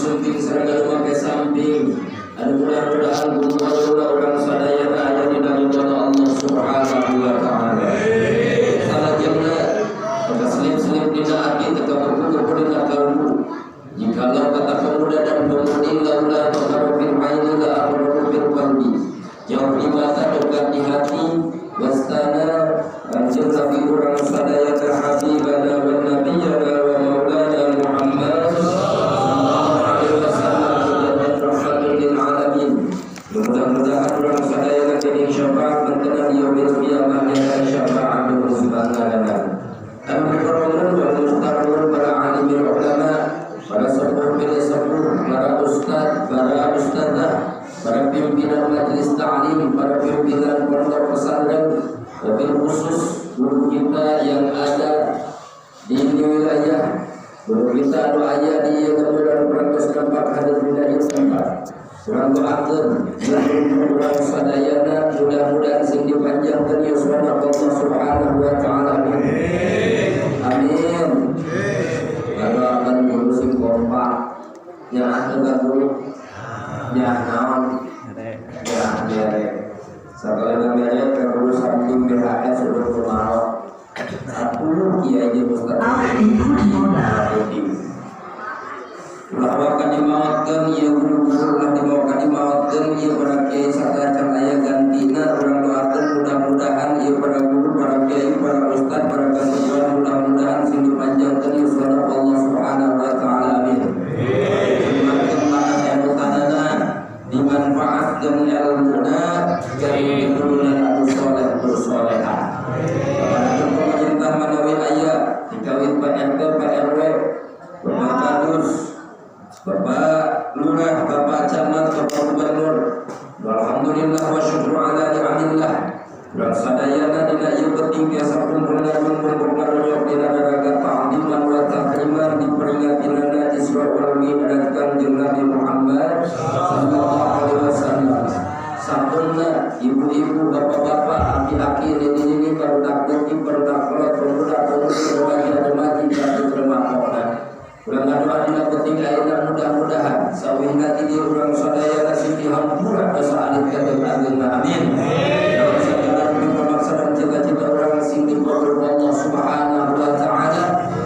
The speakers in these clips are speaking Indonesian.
sumping sareng make samping anu mudah-mudahan kumpul urang sadaya aya dina ridho Allah Subhanahu wa taala. Salajengna keselip-selip dina ati teka kumpul dina kalbu. Jikalau kata pemuda dan pemudi laula taharufil aini la ahrufil qalbi. Jauh di mata dekat di hati wastana anjir nabi urang sadaya ka habibana wa nabiyana wa maulana Muhammad sallallahu alaihi wasallam dan rahmatul lil alamin. Mudah-mudahan urang sadaya jadi syafaat mentenan yaumil qiyamah dan syafaat subhanallah. Al-mukarramun wal muhtarun para alimul ulama, para sepuh pilih sepuh, para ustad, para ustadzah, para pimpinan majelis ta'lim, para pimpinan pondok pesantren, wabil khusus guru kita yang ada di wilayah, guru kita doanya di kemudian perantos tempat hadir wilayah tempat. Surang doakeun urang sadayana mudah-mudahan sing dipanjangkeun yuswa Allah Subhanahu wa taala. Amin. Lalu akan guru sing kompak, nyah guru, nyah naon, nyah derek. Sakalian derek guru samping BHS sudah kemarau. 10 kiai jeung ustaz. Ulah wakan dimawakeun ieu guru-guru ulah dimawakeun ieu para kiai sakacan aya gantina urang doakeun mudah-mudahan ieu para guru, para kiai, para ustaz, para kasatuan mudah-mudahan sing dipanjangkeun yuswa Allah Subhanahu wa taala. Amin. Semakin mana emutanana dimanfaatkeun ilmuna jadi turunan anu saleh bersolehah. Kepada pemerintah manawi aya dikawin Pak RT, Pak RW, Bapak Kadus, Bapak Lurah, Bapak Camat, Bapak Gubernur. Alhamdulillah wa syukru ala ni'amillah. Urang sadayana dina ieu penting tiasa kumpul-kumpul pengaruh dina daraga ta'ziman wa takriman diperingatinana Isra wal Mi'raj Kanjeng Nabi Muhammad sallallahu alaihi wasallam. Sampurna ibu-ibu, bapak-bapak, aki-aki, nini-nini, barudak putih, barudak kolot, pemuda-pemudi, remaja-remaji, jatuh termakna. Urang doa dina penting ayeuna mudah-mudahan sawehna ti dieu urang sadaya nasib dihampura dosa alit kadang ageuna. Amin. Dalam sadaya pemaksaan cita-cita urang sing dipondok Allah Subhanahu wa taala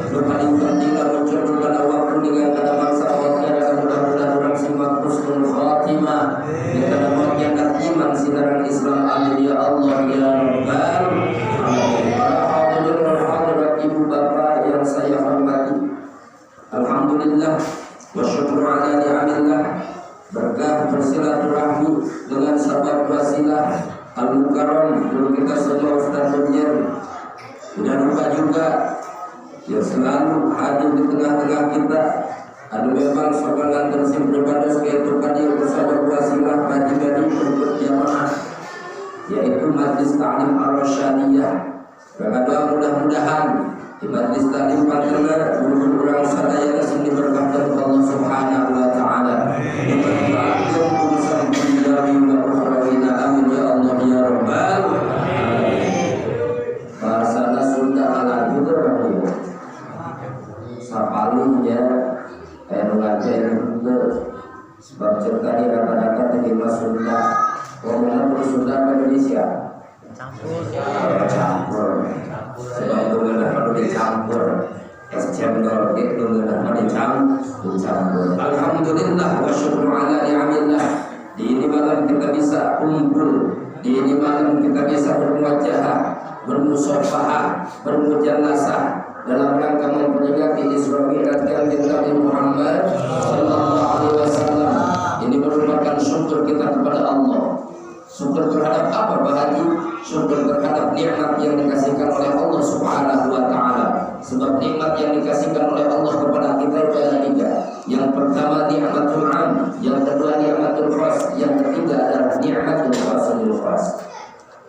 nu paling penting lamun jodoh kana waktu dengan kana mangsa waktu mudah-mudahan urang sing husnul khatimah kana bagian iman sinaran Islam. Amin ya Allah ya rabbal alamin. Para hadirin ibu bapak yang saya hormati, alhamdulillah wa syukru ala ni'amillah. Berkah bersilaturahmi dengan sabab wasilah al-mukarram guru kita semua Ustaz Nurjan. Tidak lupa juga yang selalu hadir di tengah-tengah kita. Anu memang sokongan tersebut berbadas yaitu hadir bersama wasilah bagi-bagi untuk jamaah, yaitu Majlis Ta'lim Ar-Rasyadiyah. Berdoa mudah-mudahan di majlis taklim partner guru urang sadaya sing diberkahkeun Allah Subhanahu wa taala. Diberkahkeun urusan dunia wa ukhrawina. Amin ya Allah ya rabbal alamin. Bahasana Sunda ala hidro sapalungnya ngajen sebab cerita di rata-rata terima Sunda. Ngomongnya Sunda Indonesia campur sebab mengenai perlu dicampur es cendol itu mengenai dicampur. Alhamdulillah wa syukru ala ni'amillah. Di ini malam kita bisa kumpul, di ini malam kita bisa bermuajahah, bermusafahah, bermujallasah dalam rangka memperingati Isra Mi'raj Kanjeng Nabi Muhammad sallallahu alaihi wasallam. Ini merupakan syukur kita kepada Allah. Syukur terhadap apa Bahaji? Syukur terhadap nikmat yang dikasihkan oleh Allah Subhanahu wa taala. Sebab nikmat yang dikasihkan oleh Allah kepada kita itu ada 3. Yang pertama nikmatul 'am, yang kedua nikmatul khas, yang ketiga adalah nikmatul khasul khas.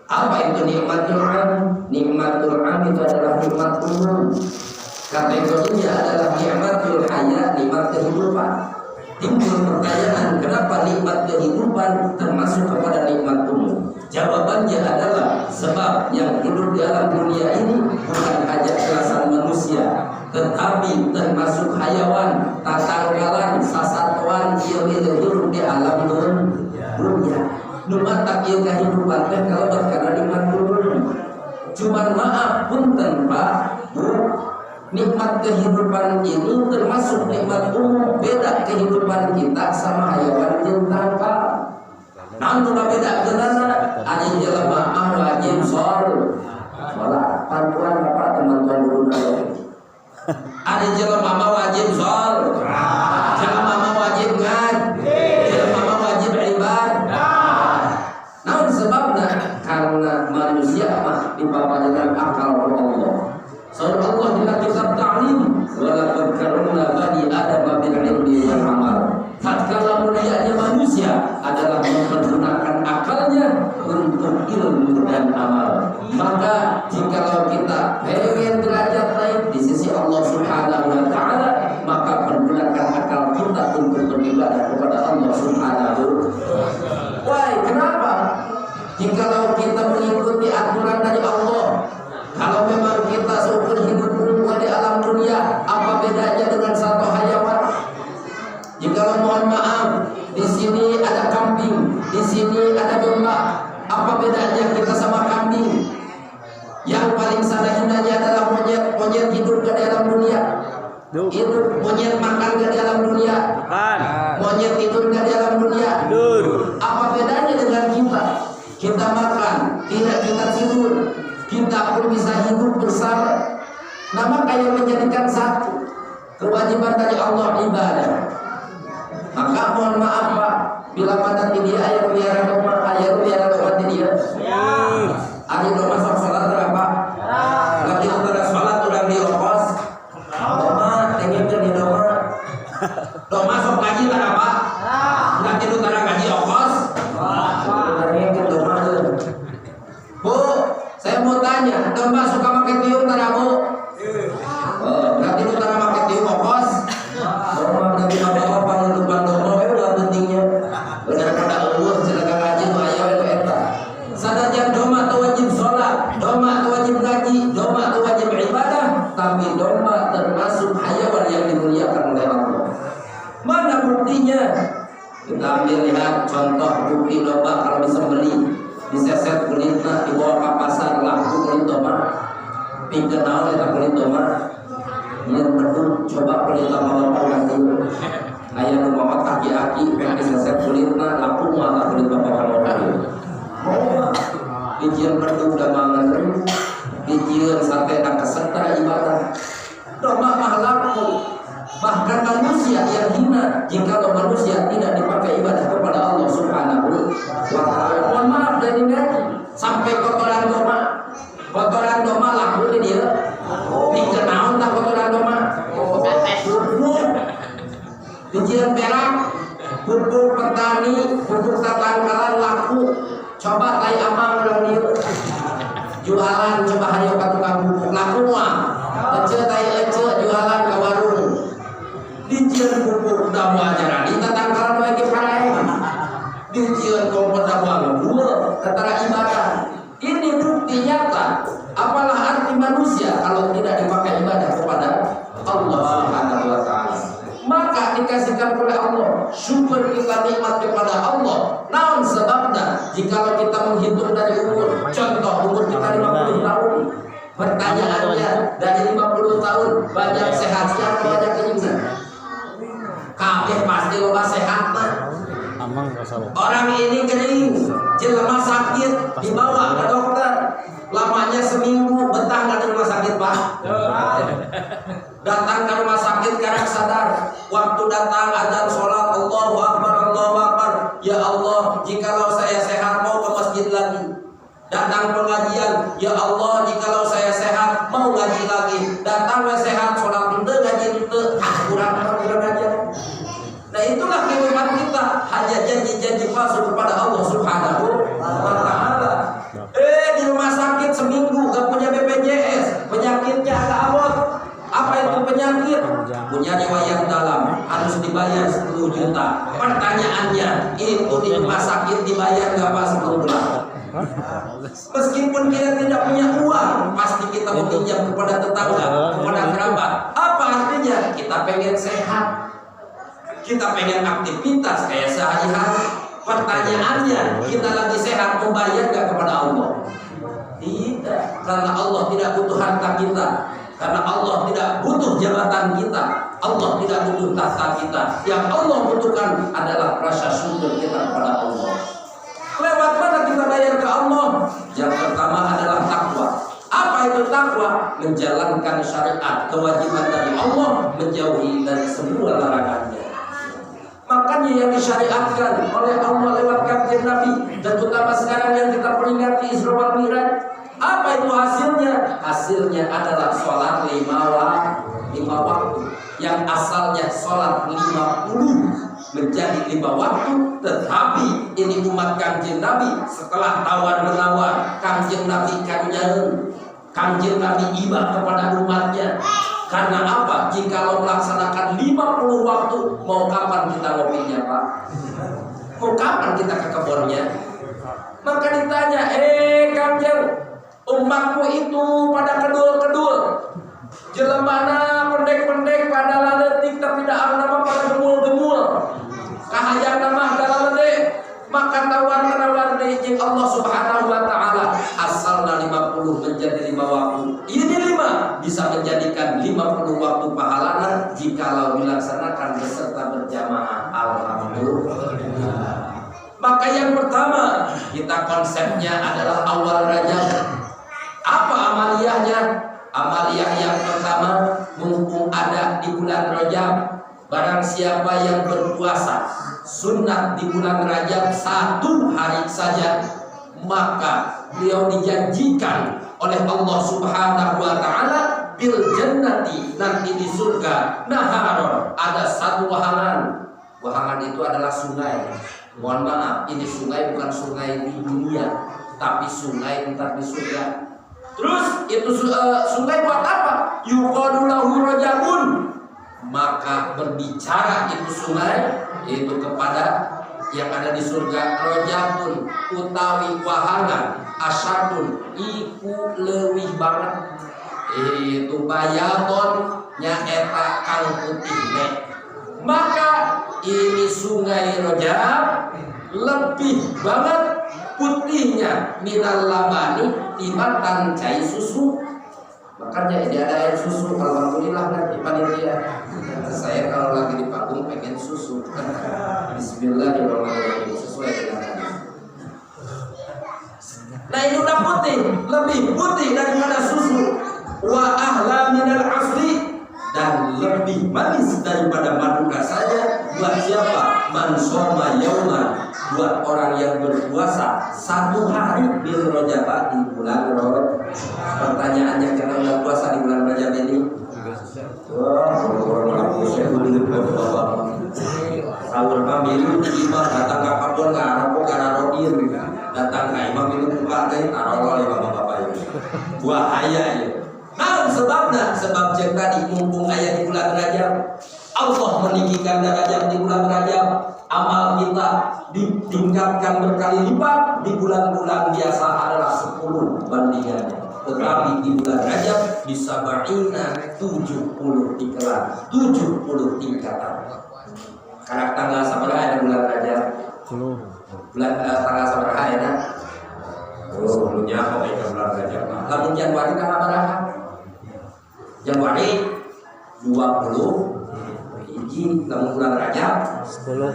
Apa itu nikmatul 'am? Nikmatul 'am itu adalah nikmat umum. Kategorinya adalah nikmatul hayat, nikmat kehidupan. Timbul pertanyaan, kenapa nikmat kehidupan termasuk kepada nikmat umum? Jawabannya adalah sebab yang hidup di alam dunia ini bukan hajat kelasan manusia, tetapi termasuk hayawan, tatangkalan, sasatwa, kehidupan ieu hidup di alam dunia. Nu matak ieu kehidupan teh kalau perkara di dunia. Cuman maaf punten Pak, Bu, nikmat kehidupan ini termasuk nikmat umum. Beda kehidupan kita sama hayawan jeung tangkal. Namun beda kenana ada jelema mah wajib sholat. Pantuan Bapak teman-teman guru saya. Ada jelema mah wajib sholat. Jelema mah wajib ngaji. Jelema mah wajib ibadah. Namun sebabna karena manusia mah dipapadeuna akal Allah. Saur Allah dina kitab ta'lim wala karramna bani adam bil ilmi wal amal. Tatkala mulianya manusia adalah mempergunakan akalnya untuk ilmu dan amal. Maka jikalau kita pengen derajat naik di sisi Allah Subhanahu wa taala, maka pergunakan akal kita untuk beribadah kepada Allah Subhanahu. Why? Kenapa? Jikalau kita mengikuti aturan dari Allah, kalau memang kita seumur hidup di alam dunia, apa bedanya dengan satu hayawan? Jikalau mohon maaf, di sini ada kambing, di sini ada domba, apa bedanya kita sama kambing? Yang paling sederhananya adalah monyet. Monyet hidup di dalam dunia. Hidup monyet makan di dalam dunia. Monyet tidur di dalam dunia. Apa bedanya dengan kita? Kita makan, tidak kita tidur. Kita pun bisa hidup bersama. Nama kayak menjadikan satu kewajiban dari Allah ibadah. Maka mohon maaf Pak, bila pada dia ayat biara domba, ayat biara domba dia. Ari domba sok salat berapa? Lagi antara salat urang di ongkos. Domba tengin di domba. Domba sok ngaji berapa? Lagi antara ngaji ongkos. Tengin ke domba. Bu, saya mau tanya, domba suka pakai tiung tara Bu? Berarti antara pakai tiung ongkos. Domba berarti bapak pengutupan domba udah pentingnya. Daripada ulur sedekah ngaji nu aya we eta. Sadajan domba teu wajib salat, domba teu wajib ngaji, domba teu wajib ibadah, tapi domba termasuk hayawan yang dimuliakan oleh Allah. Mana buktinya? Kita ambil lihat contoh bukti domba kalau disembelih, diseset kulitna dibawa ke pasar laku kulit domba. Pikeun naon eta kulit domba? Yang betul coba kulit domba bapak ganti. Aya nu maot aki-aki pengen diseset kulitna laku mah kulit bapak kamu. Dijieun berdua udah mangan, dijieun sampai tak keserta ibadah. Domba mah laku. Bahkan manusia yang hina jika manusia tidak dipakai ibadah kepada Allah Subhanahu wa taala. Mohon maaf dari ngaji sampai kotoran domba laku di dia. Dikenaon tak kotoran domba? Dijieun perak, pupuk petani, pupuk tatangkalan laku. Coba lai amal urang dieu. Jualan coba hayo ka tukang pupuk laku moal. Ece tai ece jualan ka warung. Dijieun pupuk da moal jarani tatangkalan we ge parae. Dijieun kompor da moal ngeuleul tara ibadah. Ini bukti nyata. Apalah arti manusia kalau tidak dipakai ibadah kepada Allah Subhanahu wa taala. Maka dikasihkan oleh Allah, syukur kita nikmat kepada Allah. Namun sebabnya jika kita menghitung dari umur, contoh umur kita 50 tahun, pertanyaannya dari 50 tahun banyak sehatnya atau banyak kenyang? Kabeh pasti loba sehatna. Orang ini kering, jelema sakit dibawa ke dokter, lamanya seminggu betah nggak di rumah sakit Pak? Datang ke rumah sakit karena sadar waktu datang adzan sholat Allahu Akbar Allahu Akbar, ya Allah jikalau saya sehat mau ke masjid lagi. Datang pengajian, ya Allah jikalau saya sehat mau ngaji lagi. Datang we sehat sholat henteu ngaji henteu, kurang aja. Nah itulah kehidupan kita, hanya janji-janji palsu kepada Allah Subhanahu wa taala. Di rumah sakit seminggu gak punya BPJS, penyakitnya agak abot. Apa itu penyakit? Punya riwayat dalam, harus dibayar 10 juta. Pertanyaannya, itu di rumah sakit dibayar gak pas 10 bulan? Meskipun kita tidak punya uang, pasti kita meminjam kepada tetangga, kepada kerabat. Apa artinya? Kita pengen sehat. Kita pengen aktivitas kayak sehari-hari. Pertanyaannya, kita lagi sehat, membayar gak kepada Allah? Tidak, karena Allah tidak butuh harta kita, karena Allah tidak butuh jabatan kita, Allah tidak butuh tahta kita. Yang Allah butuhkan adalah rasa syukur kita kepada Allah. Lewat mana kita bayar ke Allah? Yang pertama adalah takwa. Apa itu takwa? Menjalankan syariat, kewajiban dari Allah, menjauhi dari semua larangannya. Makanya yang disyariatkan oleh Allah lewat kanjeng Nabi, dan terutama sekarang yang kita peringati Isra wal Mi'raj, apa itu hasilnya? Hasilnya adalah sholat 5 waktu. Yang asalnya sholat 50 menjadi 5 waktu. Tetapi ini umat kanjeng Nabi setelah tawar-menawar, kanjeng Nabi kanyaun, kanjeng Nabi iba kepada umatnya. Karena apa? Jika melaksanakan 50 waktu, mau kapan kita ngopinya, Pak? Mau kapan kita ke kebunnya? Maka ditanya, kanjeng, umatmu itu pada kedul-kedul, jelemana pendek-pendek pada laletik tapi tidak nama pada gemul-gemul, kahayang nama dalalede. Maka tawar-menawar dari Allah Subhanahu wa taala, asalnya 50 menjadi 5 waktu. Ini 5 bisa menjadikan 50 waktu pahalana jikalau dilaksanakan beserta berjamaah. Alhamdulillah. Maka yang pertama, kita konsepnya adalah awal Rajab. Apa amaliyahnya? Amaliyah yang pertama, mumpung ada di bulan Rajab, barang siapa yang berpuasa sunat di bulan Rajab 1 hari saja, maka beliau dijanjikan oleh Allah Subhanahu wa taala bil jannati, nanti di surga, naharon, ada 1 wahangan. Wahangan itu adalah sungai. Mohon maaf, ini sungai bukan sungai di dunia, tapi sungai entar di surga. Terus itu sungai buat apa? Yuqadu lahu rajabun. Maka berbicara itu sungai itu kepada yang ada di surga, rajabun utawi wahangan, asyadun iku leuwih banget. Itu bayaton nyaeta kang putih ne. Maka ini sungai Rajab lebih banget putihnya minal labani timatan cai susu. Makanya ini ada air susu. Alhamdulillah nanti panitia. Saya kalau lagi di panggung pengen susu. Bismillahirrahmanirrahim, sesuai dengan hadis. Nah ini udah putih, lebih putih daripada susu. Wa ahla minal asli, dan lebih manis daripada madu rasanya. Buat siapa? Man shoma yauman, buat orang yang berpuasa 1 hari di Rajab, di bulan Rajab. Pertanyaannya, karena udah puasa di bulan Rajab ini? Sahur pamilu imam datang ke kabun ngarapok ngararodir, datang ke imam minum partai arolol ya bapak-bapak ini. Bahaya ya. Nah sebabnya, sebab jeng tadi mumpung ayat di bulan Rajab, Allah meninggikan derajat di bulan Rajab. Amal kita ditingkatkan berkali lipat. Di bulan-bulan biasa adalah 10 bandingannya, tetapi di bulan Rajab bisa ba'ina 70 iklan, 70 tingkatan. Karena tanggal sabaraha ada bulan Rajab, bulan tanggal sabaraha ya. Oh, lu nyaho ke bulan Rajab. Lalu Januari tanggal berapa? Januari 20 hiji, lalu bulan Rajab 10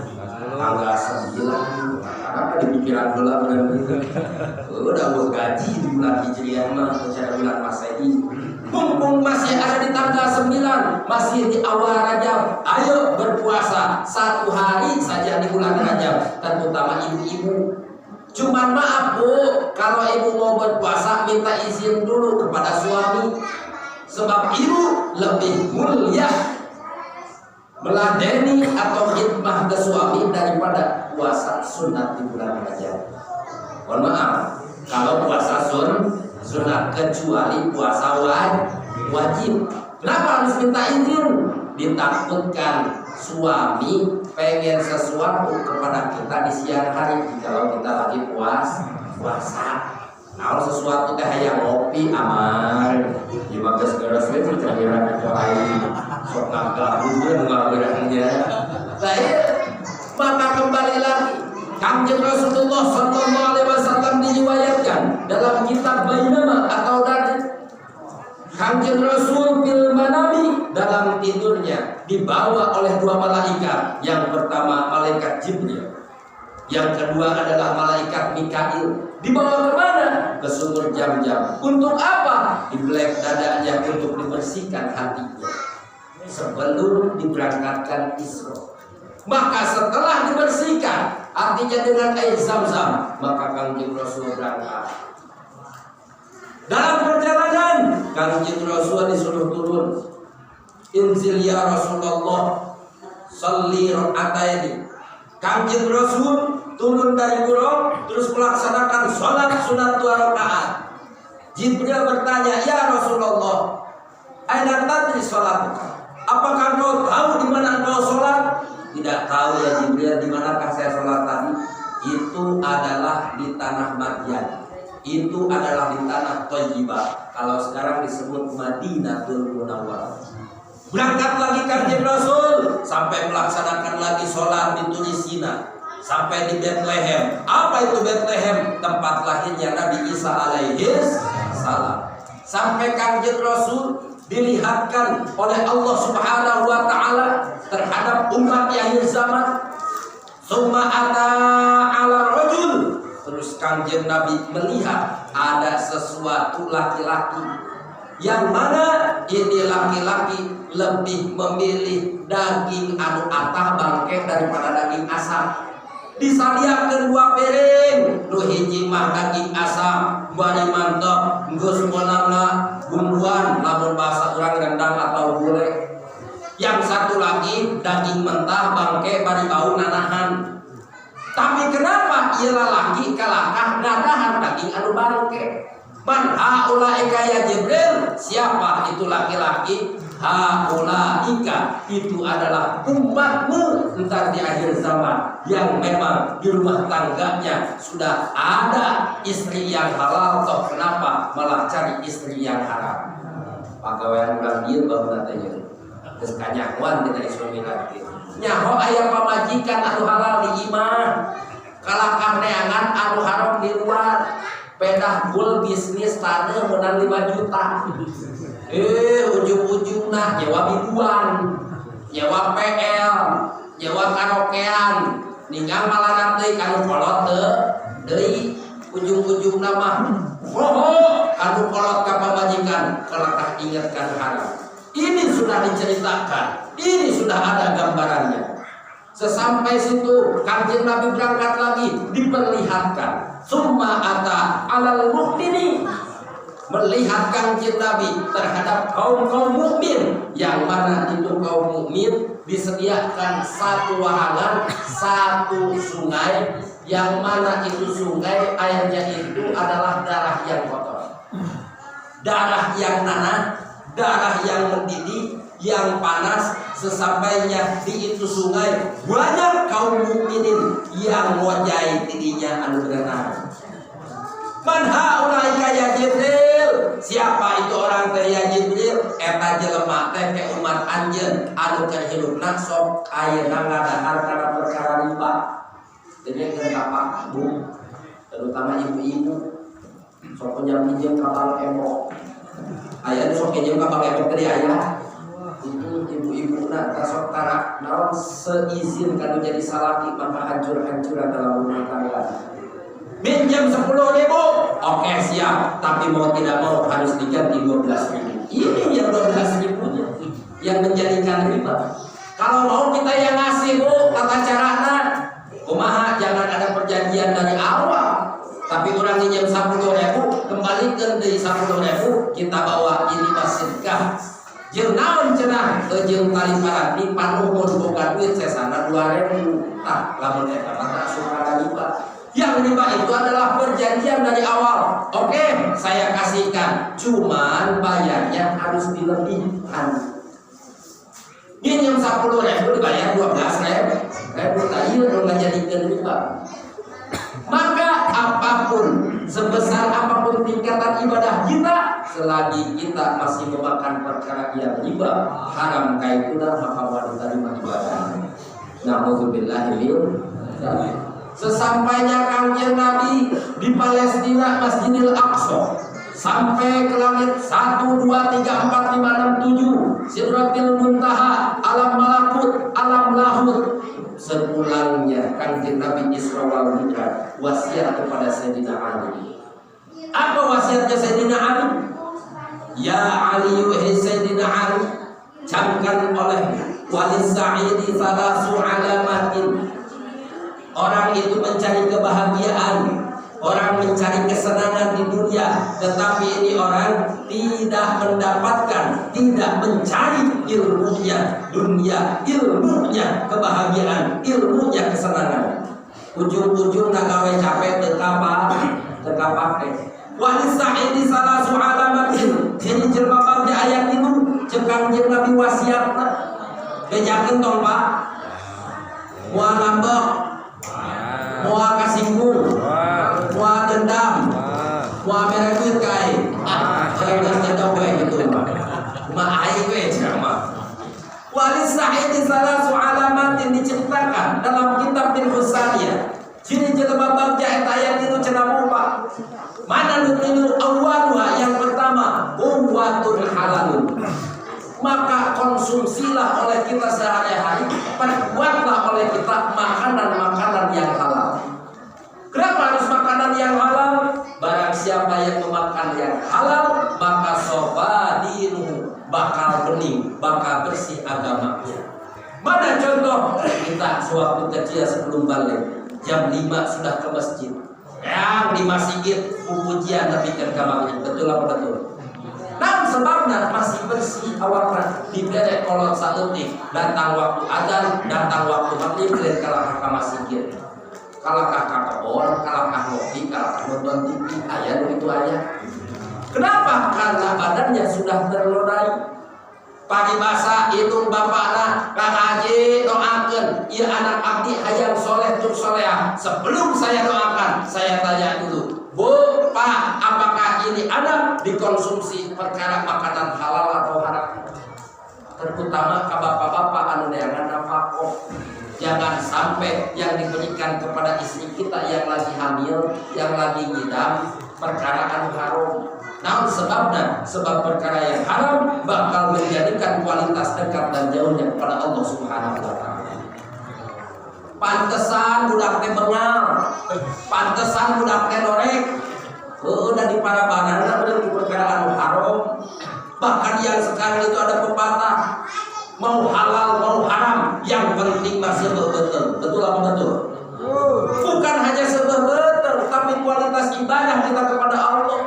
tanggal 9. Apa di pikiran heula bener gitu. Udah gua gaji di bulan Hijriah mah secara bulan Masehi. Mumpung masih ada di tanggal 9, masih di awal Rajab, ayo berpuasa 1 hari saja di bulan Rajab, terutama ibu-ibu. Cuman maaf Bu, kalau ibu mau berpuasa minta izin dulu kepada suami. Sebab ibu lebih mulia meladeni atau khidmah ke suami daripada puasa sunat di bulan Rajab. Mohon maaf, kalau puasa sunat kecuali puasa wajib. Kenapa harus minta izin? Ditakutkan suami pengen sesuatu kepada kita di siang hari kalau kita lagi puasa. Nah, sesuatu teh yang ngopi aman. Di bagas geras we percayaan itu air. Sok ngagah juga ngagahnya. Maka kembali lagi Kanjeng Rasulullah sallallahu alaihi wasallam diriwayatkan dalam kitab Bainama atau dari Kanjeng Rasul fil manami, dalam tidurnya dibawa oleh dua malaikat. Yang pertama malaikat Jibril, yang kedua adalah malaikat Mikail. Dibawa kemana? Ke sumur Jam-Jam. Untuk apa? Dibelek dadanya untuk dibersihkan hatinya sebelum diberangkatkan Isra. Maka setelah dibersihkan artinya dengan air Zam-Zam, maka Kanjeng Rasul berangkat. Dalam perjalanan Kanjeng Rasul disuruh turun. Inzil ya Rasulullah, sholli raka'ataini. Kanjeng Rasul turun dari burung terus melaksanakan sholat sunat 2 rakaat. Jibril bertanya, ya Rasulullah, aina tadri sholat? Apakah kau tahu di mana kau sholat? Tidak tahu ya Jibril, di manakah saya sholat tadi? Itu adalah di tanah Madyan. Itu adalah di tanah Thayyibah. Kalau sekarang disebut Madinatul Munawwarah. Berangkat lagi Kanjeng Rasul sampai melaksanakan lagi sholat di Tunisina, sampai di Bethlehem. Apa itu Bethlehem? Tempat lahirnya Nabi Isa alaihi salam. Sampai Kanjeng Rasul dilihatkan oleh Allah Subhanahu wa taala terhadap umat akhir zaman. Summa ata ala rajul. Terus Kanjeng Nabi melihat ada sesuatu laki-laki yang mana ini laki-laki lebih memilih daging anu atah bangke daripada daging asam. Disadiakeun 2 piring, nu hiji mah daging asam, bari mantap, geus meunangna bumbuan lamun bahasa urang rendang atau gulai. Yang satu lagi daging mentah bangke bari bau nanahan. Tapi kenapa ieu lalaki kalakah ngadahan daging anu bangke? Man haulaika ya Jibril, siapa itu laki-laki? Haulaika itu adalah umatmu entar di akhir zaman yang memang di rumah tangganya sudah ada istri yang halal. Toh kenapa malah cari istri yang haram? Pagawean urang dieu baru natanya geus kanyahoan dina Isra Mi'raj. Nyaho aya pamajikan anu halal di imah, kalakah neangan anu haram di luar. Pedah bul bisnis tanah menang 5 juta. Ujung-ujungna nyewa biduan, nyewa PL, nyewa karaokean, ninggal malah nanti kanu kolot deui ujung-ujungna mah kanu kolot ka pamajikan, kalakah ingatkan haram. Ini sudah diceritakan, ini sudah ada gambarannya. Sesampai situ Kanjeng Nabi berangkat lagi, diperlihatkan summa ata alal mu'mini, melihat Kanjeng Nabi terhadap kaum mukmin, yang mana itu kaum mukmin disediakan satu wahangan, satu sungai, yang mana itu sungai airnya itu adalah darah yang kotor, darah yang nanah, darah yang mendidih, yang panas. Sesampainya di itu sungai, banyak kaum mukminin yang wajai tidinya anu berenang. Man haulaika ya Jibril, siapa itu orang teh ya Jibril? Eta jelema teh ke umat anjeun anu keur hidupna sok ayeuna ngadahar kana perkara riba. Jadi kenapa Bu, terutama ibu-ibu sok punya pinjem kapal embok. Aya sok pinjem kapal embok tadi aya. Itu ibu-ibu nak tasok tarak naon seizin kanu jadi salaki maka hancur-hancuran dalam rumah tangga. Minjam 10.000, oke siap, tapi mau tidak mau harus diganti 12.000. Ini yang 12.000-nya yang menjadikan riba. Kalau mau kita yang ngasih Bu, tata carana kumaha, jangan ada perjanjian dari awal. Tapi orang minjam 10.000, kembalikan dari 10.000, kita bawa ini sedekah. Jeung naon cenah jeung kali parati panuhun boga duit sesana 2.000. Tah lamun eta mah suka riba. Yang riba itu adalah perjanjian dari awal. Oke, saya kasihkan, cuman bayarnya harus dilebihkan. Minjem 10.000 dibayar 12.000. Tadi udah ngajadikeun riba. Maka apapun, sebesar apapun tingkatan ibadah kita, selagi kita masih memakan perkara yang riba, haram kaituna maka wanita diterima ibadah. Na'udzubillahi min dzalik. Sesampainya Kanjeng Nabi di Palestina Masjidil Aqsa, sampai ke langit 1, 2, 3, 4, 5, 6, 7 Sidratil Muntaha, alam malakut, alam lahut. Sepulangnya Kanjeng Nabi Isra wal Mi'raj, wasiat kepada Sayyidina Ali. Apa wasiatnya Sayyidina Ali? Ya Ali, wahai Sayyidina Ali, camkan oleh walis sa'idi salasu alamatin. Orang itu mencari kebahagiaan, orang mencari kesenangan di dunia, tetapi ini orang tidak mendapatkan, tidak mencari ilmunya dunia, ilmunya kebahagiaan, ilmunya kesenangan. Ujung-ujung nagawe capek tekapake. Walis sa'idi salasu alamatin. Jadi jelma di ayat itu cekang jeung Nabi wasiatna. Bejakeun tong Pak. Moal ngambek, moal kasinggung, moal dendam, moal meregut kae. Jangan jatuh kayak gitu. Ma aing we cenah. Walis sa'idi salasu alamatin diciptakan dalam kitab Al-Husaniyah. Jadi jelema bagja eta ayat itu cenah Pak. Mana nutilu awwaluha, yang pertama quwwatun halalun. Maka konsumsilah oleh kita sehari-hari, perbuatlah oleh kita makanan-makanan yang halal. Kenapa harus makanan yang halal? Barang siapa yang memakan yang halal, maka sofadinu, bakal bening, bakal bersih agamanya. Mana contoh? Kita sewaktu kecil sebelum balik, jam 5 sudah ke masjid. Yang di masjid pujian tapi ke kamarnya. Betul apa betul? Nah sebabnya masih bersih awakna diberi kolot saeutik. Datang waktu adzan, datang waktu maghrib, dan kalahkah ka masjid, kalahkah ka kebon, kalahkah ngopi, kalahkah nonton TV. Aya itu aja. Kenapa? Karena badannya sudah terlodai. Pagi basa itu bapakna Kang Haji doakeun ieu anak abdi hayang soleh tur soleah. Sebelum saya doakan, saya tanya dulu, Bu, Pak, apakah ini anak dikonsumsi perkara makanan halal atau haram? Terutama ke bapak-bapak anu neangan nafkah. Jangan sampai yang diberikan kepada istri kita yang lagi hamil, yang lagi ngidam, perkara anu haram. Namun sebabnya, sebab perkara yang haram bakal menjadikan kualitas dekat dan jauhnya kepada Allah Subhanahu wa Ta'ala. Pantesan budak teh bengal, pantesan budak teh norek. Udah di para banana udah di perkara anu haram. Bahkan yang sekarang itu ada pepatah, mau halal mau haram, yang penting masih betul. Betul apa betul? Bukan hanya sebetul, tapi kualitas ibadah kita kepada Allah.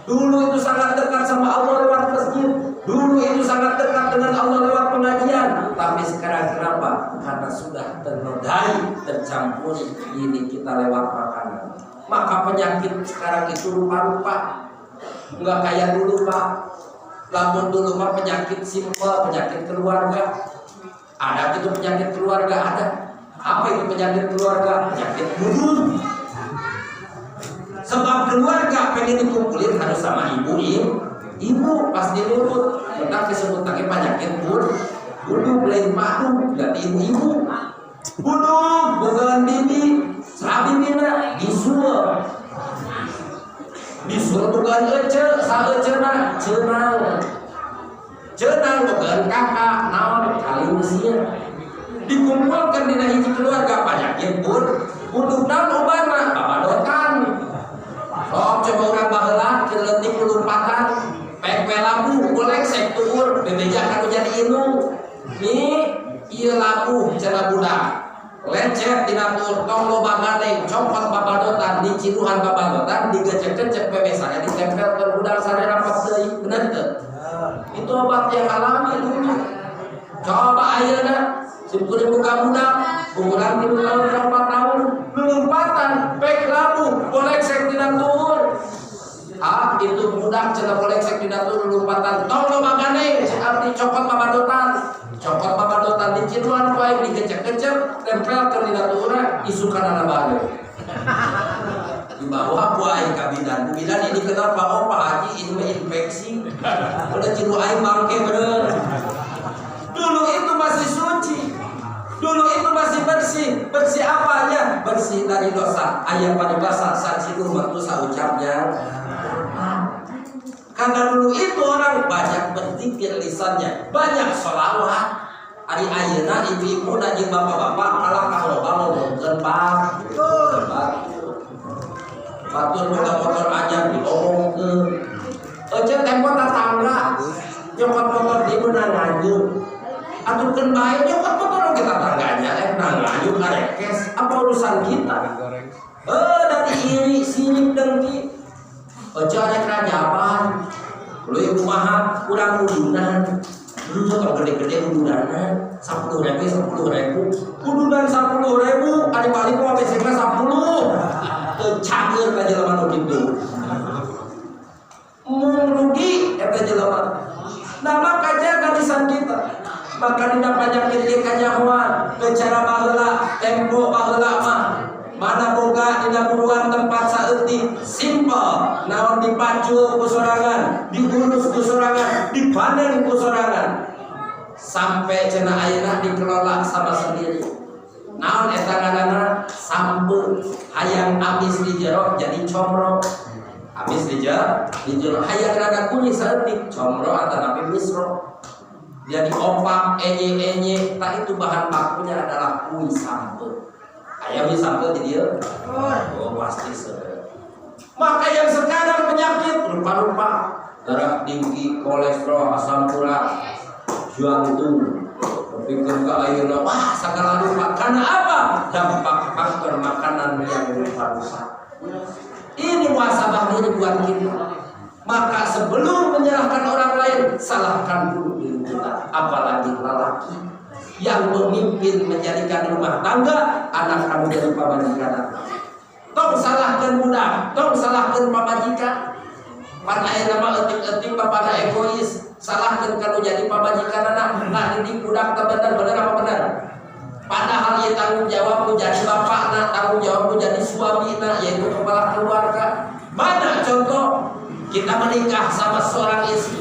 Dulu itu sangat dekat sama Allah lewat masjid. Dulu itu sangat dekat dengan Allah lewat pengajian. Tapi sekarang kenapa? Karena sudah ternodai, tercampuri ini kita lewat makanan. Maka penyakit sekarang itu rupa-rupa. Enggak kayak dulu Pak. Lamun dulu mah penyakit simpel, penyakit keluarga. Ada itu penyakit keluarga, ada. Apa itu penyakit keluarga? Penyakit budun. Sebab keluarga pengen dikumpulin harus sama ibu pasti nurut. Kita disebut lagi penyakit bunuh lain madu berarti ibu bunuh bukan bibi sabi bina disul bukan saeuceuna cenang bukan kakak naon kali mesia dikumpulkan dina hiji keluarga penyakit bunuh naon obatna babadotan. Oh, coba orang baheula keleutik lumpatan, pek labu, golek sek tuur, bebeja kanu jadi inung. Nih, ieu labu cenah budak. Lecet dina tuur, tong loba gandeng, copot babadotan, diciduhan babadotan, digecek-gecek bebesana ditempelkeun budak sareng rapat deui, bener teu? Itu obat yang alami dulu. Coba ayeuna simkuring buka budak, umuran 3 tahun ke 4 tahun, lumpatan, pek labu, golek sek dina tuur. Itu budak cenah golek sek dina tuur lumpatan, tong loba gandeng, arti cokot babadotan diciduan wae digecek-gecek, tempelkeun dina tuurna, isukanana bae. Dibawa wae ka bidan. Bidan ini kenapa? Oh Pak Haji ini mah infeksi. Udah cidu aing bangke bener. Dulu itu masih suci. Dulu itu masih bersih. Bersih apanya? Bersih dari dosa. Ayat pada bahasa sajidu waktu saucapnya. Karena dulu itu orang banyak berzikir lisannya, banyak sholawat. Ari ayeuna ibu-ibu dan bapak-bapak kalah kaloba ngomongkeun bab. Batur motor ajar diomongkeun. Eceun tempo tatangga nyokot motor di beunang ngajur. Atukeun bae nyokot motor kita tangganya nang ngajur karekes. Apa urusan kita? Dari iri sirik dengki. Eceun arek rajaban. Lu ibu maha kurang udunan. Dulu kalau gede-gede udunan 10.000 udunan 10.000 ada balik mau besoknya 10 cager aja lama gitu merugi eta jelema. Nah makanya garisan kita maka dina pajakkeun ieu kanyahoan cara baheula tempo baheula mah mana boga dina buruan tempat saeutik simple naon dipacul ku sorangan diurus ku sorangan dipanen ku sorangan sampai cenah ayeuna dikelola sama sendiri. Naon eta ngaranna sambeut hayang abis di jero jadi comro. Abis di jero hayang rada kunyit saeutik comro atanapi misro. Jadi opak enye tak itu bahan bakunya adalah kuih sambeut. Aya mie sambeut di dieu? Oh pasti seueur. Maka yang sekarang penyakit rupa-rupa darah tinggi, kolesterol, asam urat, jantung, berpikir ke ayeuna wah segala rupa. Karena apa? Dampak faktor makanan yang rusak. Ini muhasabah ini buat kita. Maka sebelum menyalahkan orang lain, salahkan dulu diri kita. Apalagi lelaki yang memimpin menjadikan rumah tangga, anak kamu jadi pamajikan. Tong salahkan budak, tong salahkan pamajikan. Pan aya nama eutik-eutik bapak egois. Salahkan kalau jadi pamajikan anak, nah didik budak bener apa benar? Padahal ia tanggung jawab jadi bapak, nah tanggung jawab jadi suami, nah yaitu kepala keluarga. Mana contoh kita menikah sama seorang istri,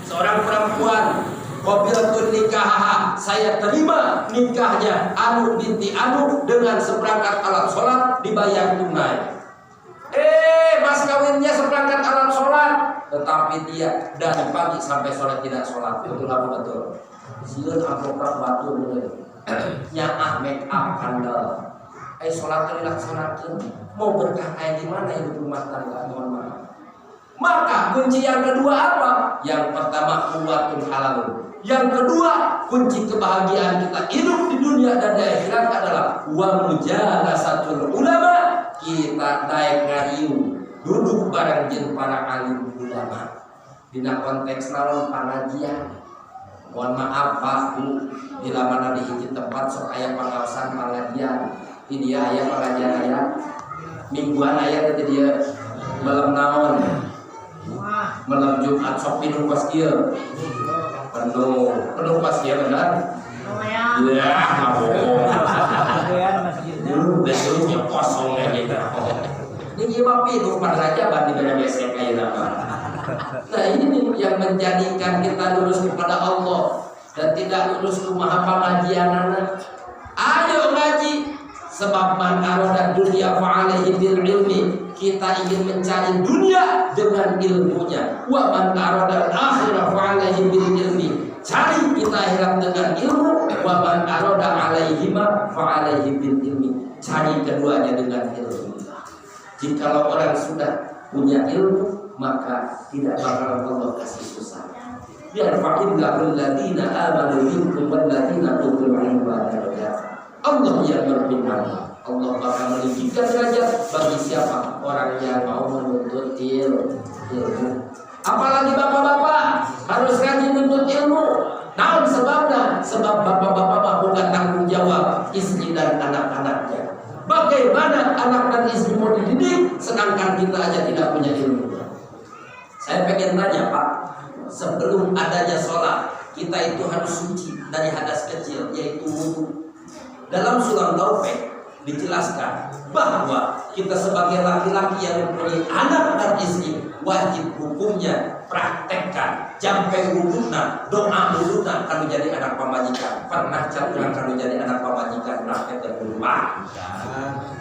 seorang perempuan, qabiltu nikah, saya terima nikahnya Anu binti Anu dengan seperangkat alat sholat dibayar tunai. Mas kawinnya seperangkat alat sholat, tetapi dia dari pagi sampai sore tidak sholat. Betul apa betul? Sieun avokat batu bener. Nyaah make up handal. Sholat teh dilaksanakeun. Mau berkah kayak gimana hidup rumah tangga? Mohon maaf. Maka kunci yang kedua apa? Yang pertama quwwatul halal. Yang kedua kunci kebahagiaan kita hidup di dunia dan di akhirat adalah wa mujalasatul ulama. Kita naik ngariung duduk bareng jeung para alim ulama. Dina konteks naon pengajian. Mohon maaf Pak Bu, bila mana di hiji tempat sok aya pangaosan pengajian. Di dia aya pengajian aya mingguan aya teh dia malam naon. Malam Jumat sok minum pas kieu. Penuh pas kieu benar. Ya, ngabong. Besoknya kosong aja. Ini mah pinuh pada saja banding besok kayak apa. Nah ini yang menjadikan kita lulus kepada Allah dan tidak lulus ke maha pengajian anak. Ayo ngaji sebab man arada dunya fa'alaihi bil ilmi. Kita ingin mencari dunia dengan ilmunya. Wa man arada akhirah fa'alaihi bil ilmi. Cari kita akhirat dengan ilmu. Wa man arada alaihima fa'alaihi bil ilmi. Cari keduanya dengan ilmu. Jikalau orang sudah punya ilmu, maka tidak bakal Allah kasih susah. Biar fa'in lahul ladina amanu minkum wal ladina utul ilma darajat. Allah yang berfirman, Allah bakal meninggikan derajat bagi siapa orang yang mau menuntut ilmu. Apalagi bapak-bapak harus rajin menuntut ilmu. Naon sebabnya? Sebab bapak-bapak bukan tanggung jawab istri dan anak-anaknya. Bagaimana anak dan istri mau dididik sedangkan kita aja tidak punya ilmu? Saya pengen tanya Pak, sebelum adanya sholat kita itu harus suci dari hadas kecil yaitu wudu. Dalam surah Taufik dijelaskan bahwa kita sebagai laki-laki yang mempunyai anak dan istri wajib hukumnya praktekkan jampe wuduna doa wuduna kalau jadi anak pamajikan. Pernah can kalau jadi anak pamajikan praktekkan wuduna?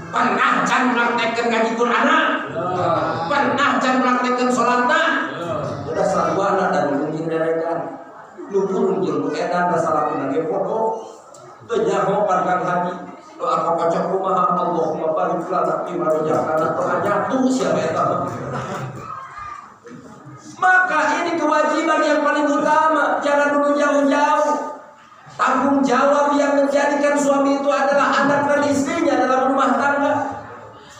Pernah can praktekkan ngaji Quran? Pernah can praktekkan sholatna? Udah sarwana dan mungkin derekan luhur jeung edan rasalakeun ge foto teu nyaho parkan haji doa kapacak kumaha Allahumma barik lana fi ma razaqtana ternyatu siapa eta. Maka ini kewajiban yang paling utama, jangan dulu jauh-jauh. Tanggung jawab yang menjadikan suami itu adalah anak dan istrinya dalam rumah tangga.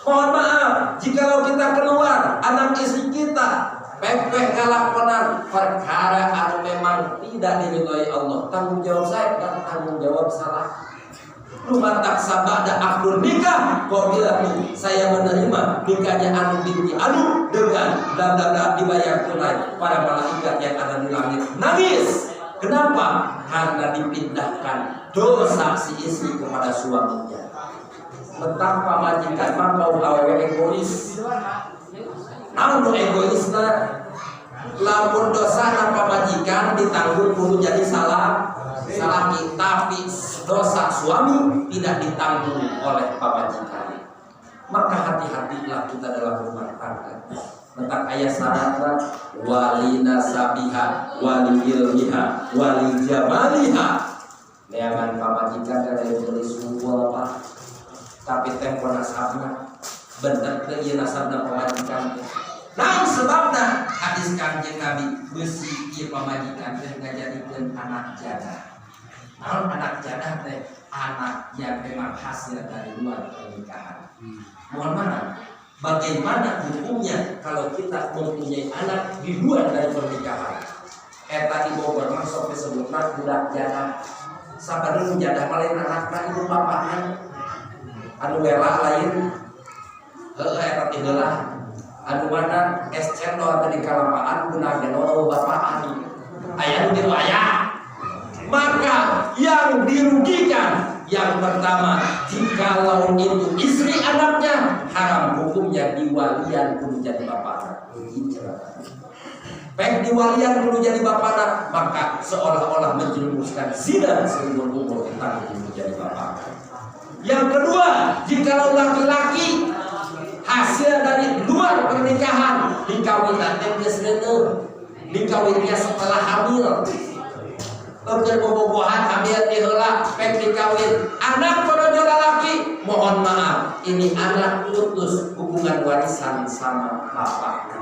Mohon maaf, jikalau kita keluar, anak istri kita pepeh ngalakonan perkara anu memang tidak diridhoi Allah, tanggung jawab saya dan tanggung jawab salah. Rumah tak sabada akdun nikah kok bila saya menerima nikahnya anu binti anu dengan dan dibayar tunai, para malaikat yang ada di langit nangis. Kenapa? Karena dipindahkan dosa si istri kepada suaminya. Betapa majikan mangkau awewe egois. Anu egoisna lamun dosa napa majikan ditanggung kudu jadi salah kita, tapi dosa suami tidak ditanggung oleh pamajikan. Maka hati-hatilah kita dalam rumah tangga. Tentang ayat syarat wali nasabiha wali ilmiha wali jamaliha. Neangan pamajikan dari tulis unggul apa, tapi tempo nasabna bener teh ieu nasabna pamajikan. Naon sebabna? Hadis Kanjeng Nabi besi ieu pamajikan teh ngajadikeun anak janda. Naon anak janda teh? Anak yang memang hasil dari luar pernikahan. Mohon maaf, bagaimana hukumnya kalau kita mempunyai anak di luar dari pernikahan? Eta di Bogor mah sok disebutna budak janda. Sabareng janda mah lain anakna ibu bapakna. Anu wela lain heueuh eta teh heula. Anu mana es cendol tadi kalapaan guna genono bapaan. Aya nu dieu aya. Maka yang dirugikan yang pertama, jikalau itu istri anaknya haram hukumnya diwalian kudu jadi bapakna. Pek diwalian kudu jadi bapakna, maka seolah-olah menjerumuskan zina seumur umur tentang kudu jadi bapakna. Yang kedua, jikalau laki-laki hasil dari luar pernikahan dikawin nanti geus reuneuh, dikawinnya setelah hamil. Keur bobogohan hamil di heula pek dikawin anak bodoh lalaki, mohon maaf ini anak putus hubungan warisan sama bapak.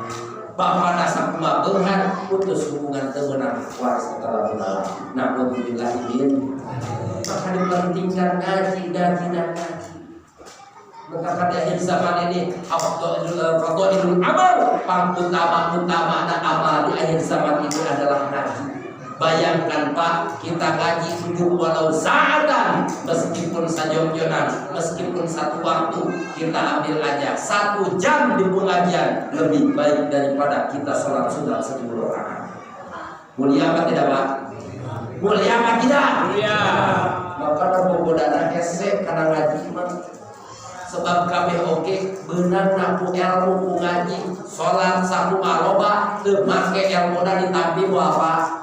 Bapak nasa kumabeungan putus hubungan temenan waris setelah benar. Naudzubillah min. Maka dipentingkan ngaji. Maka di akhir zaman ini fadhailul amal, utama amal di akhir zaman ini adalah ngaji. Bayangkan Pak, kita ngaji hidup walau saatan, meskipun sajongjonan, meskipun satu waktu kita ambil aja 1 jam di pengajian lebih baik daripada kita sholat sunat 10 rakaat. Mulia apa tidak Pak? Mulia apa tidak? Mulia. Maka bobodan hese karena ngaji mah. Sebab kami oke beunang naku ilmu ku ngaji, sholat sahu aroba teu make ilmuna ditampi ku apa?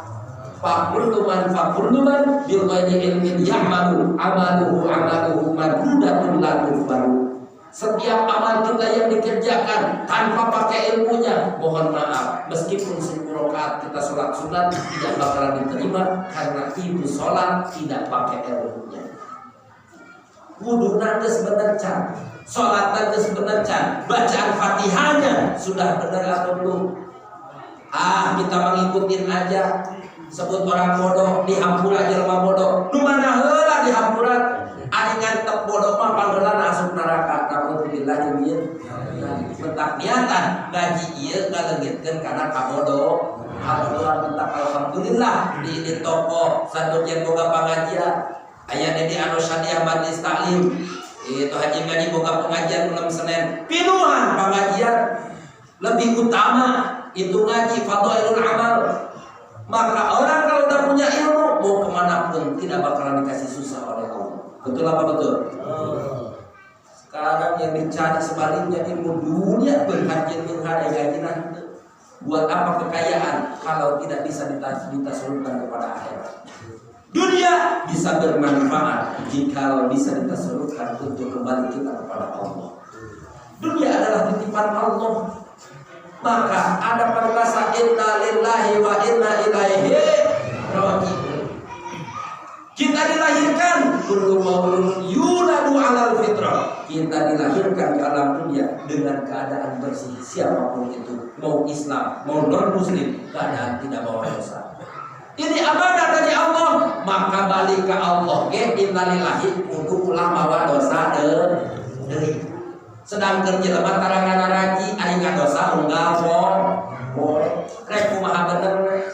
Fakulluman bil ghairi ilmin ya'malu amaluhu madrudatun lahu baru. Setiap amal kita yang dikerjakan tanpa pakai ilmunya, mohon maaf, meskipun 10 rakaat kita sholat sunat tidak bakalan diterima karena itu sholat tidak pakai ilmunya. Wudu geus bener can, sholat geus bener can, bacaan Fatihahnya sudah benar atau belum? Kita mengikutin aja. Sebut orang bodoh dihampura jelema bodoh. Nu mana heula dihampuran? Ari ngantep bodoh mah pangeulan asup neraka. Naudzubillah min. Mentak niatan ngaji ieu ngaleungitkeun kana kabodoh. Kabodohan mentak alhamdulillah di toko sadojen boga pangajian. Aya di anu Syadiah Majlis Taklim. Itu Haji Medi boga pengajian malam Senin. Pinuhan pengajian lebih utama itu ngaji fadhailul amal. Maka orang kalau udah punya ilmu mau kemana pun tidak bakalan dikasih susah oleh Allah. Betul apa betul? Sekarang yang dicari sebaliknya ilmu dunia, berkajian menghadai gajian. Buat apa kekayaan kalau tidak bisa ditasalurkan kepada akhirat? Dunia bisa bermanfaat jika bisa ditasalurkan untuk kembali kita kepada Allah. Dunia adalah titipan Allah. Maka ada perkasa inna lillahi wa inna ilaihi raji'un. Kita dilahirkan kullu mauludun yuladu 'alal fitrah. Kita dilahirkan ke alam dunia dengan keadaan bersih, siapapun itu, mau Islam, mau non muslim, keadaan tidak bawa dosa. Ini amanah dari Allah, maka balik ke Allah. Innalillahi kudu ulama wa dosa deui. Sedang kerja lebat tarangan raji aing dosa unggal boleh. Rek kumaha bener.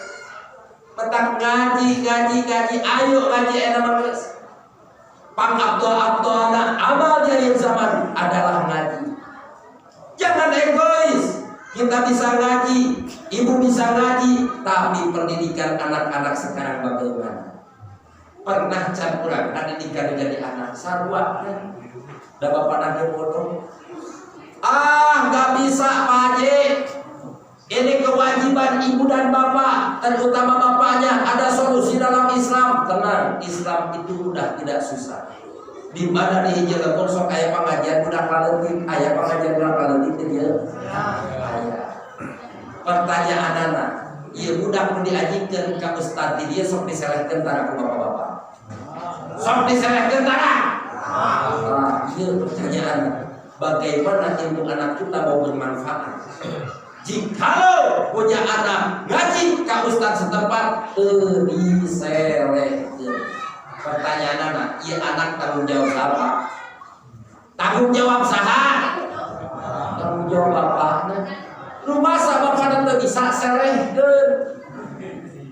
Petak ngaji, ayo ngaji enak geus. Pang abdul-abdulna amal dari zaman adalah ngaji. Jangan egois. Kita bisa ngaji, ibu bisa ngaji, tapi pendidikan anak-anak sekarang bagaimana? Pernah campuran pendidikan jadi anak sarwa kan? Da bapak nanya bodoh. Nggak bisa Pak Haji. Ini kewajiban ibu dan bapak, terutama bapaknya. Ada solusi dalam Islam. Tenang, Islam itu mudah, tidak susah. Di mana di hijau sok ayah pengajian budak laletik, ayah pengajian budak laletik dia. Ayah. Pertanyaan anak, iya budak mau diajikan ke ustad dia sok diselehkan tara ke bapak-bapak. Sok diselehkan tara. Iya pertanyaan, bagaimana ilmu anak kita mau bermanfaat? Jikalau punya anak ngaji ke ustaz setempat, diselehkan. Pertanyaan anak, iya anak tanggung jawab apa? Tanggung jawab saha? Tanggung jawab bapaknya. Lu masa bapaknya tuh bisa selehkan?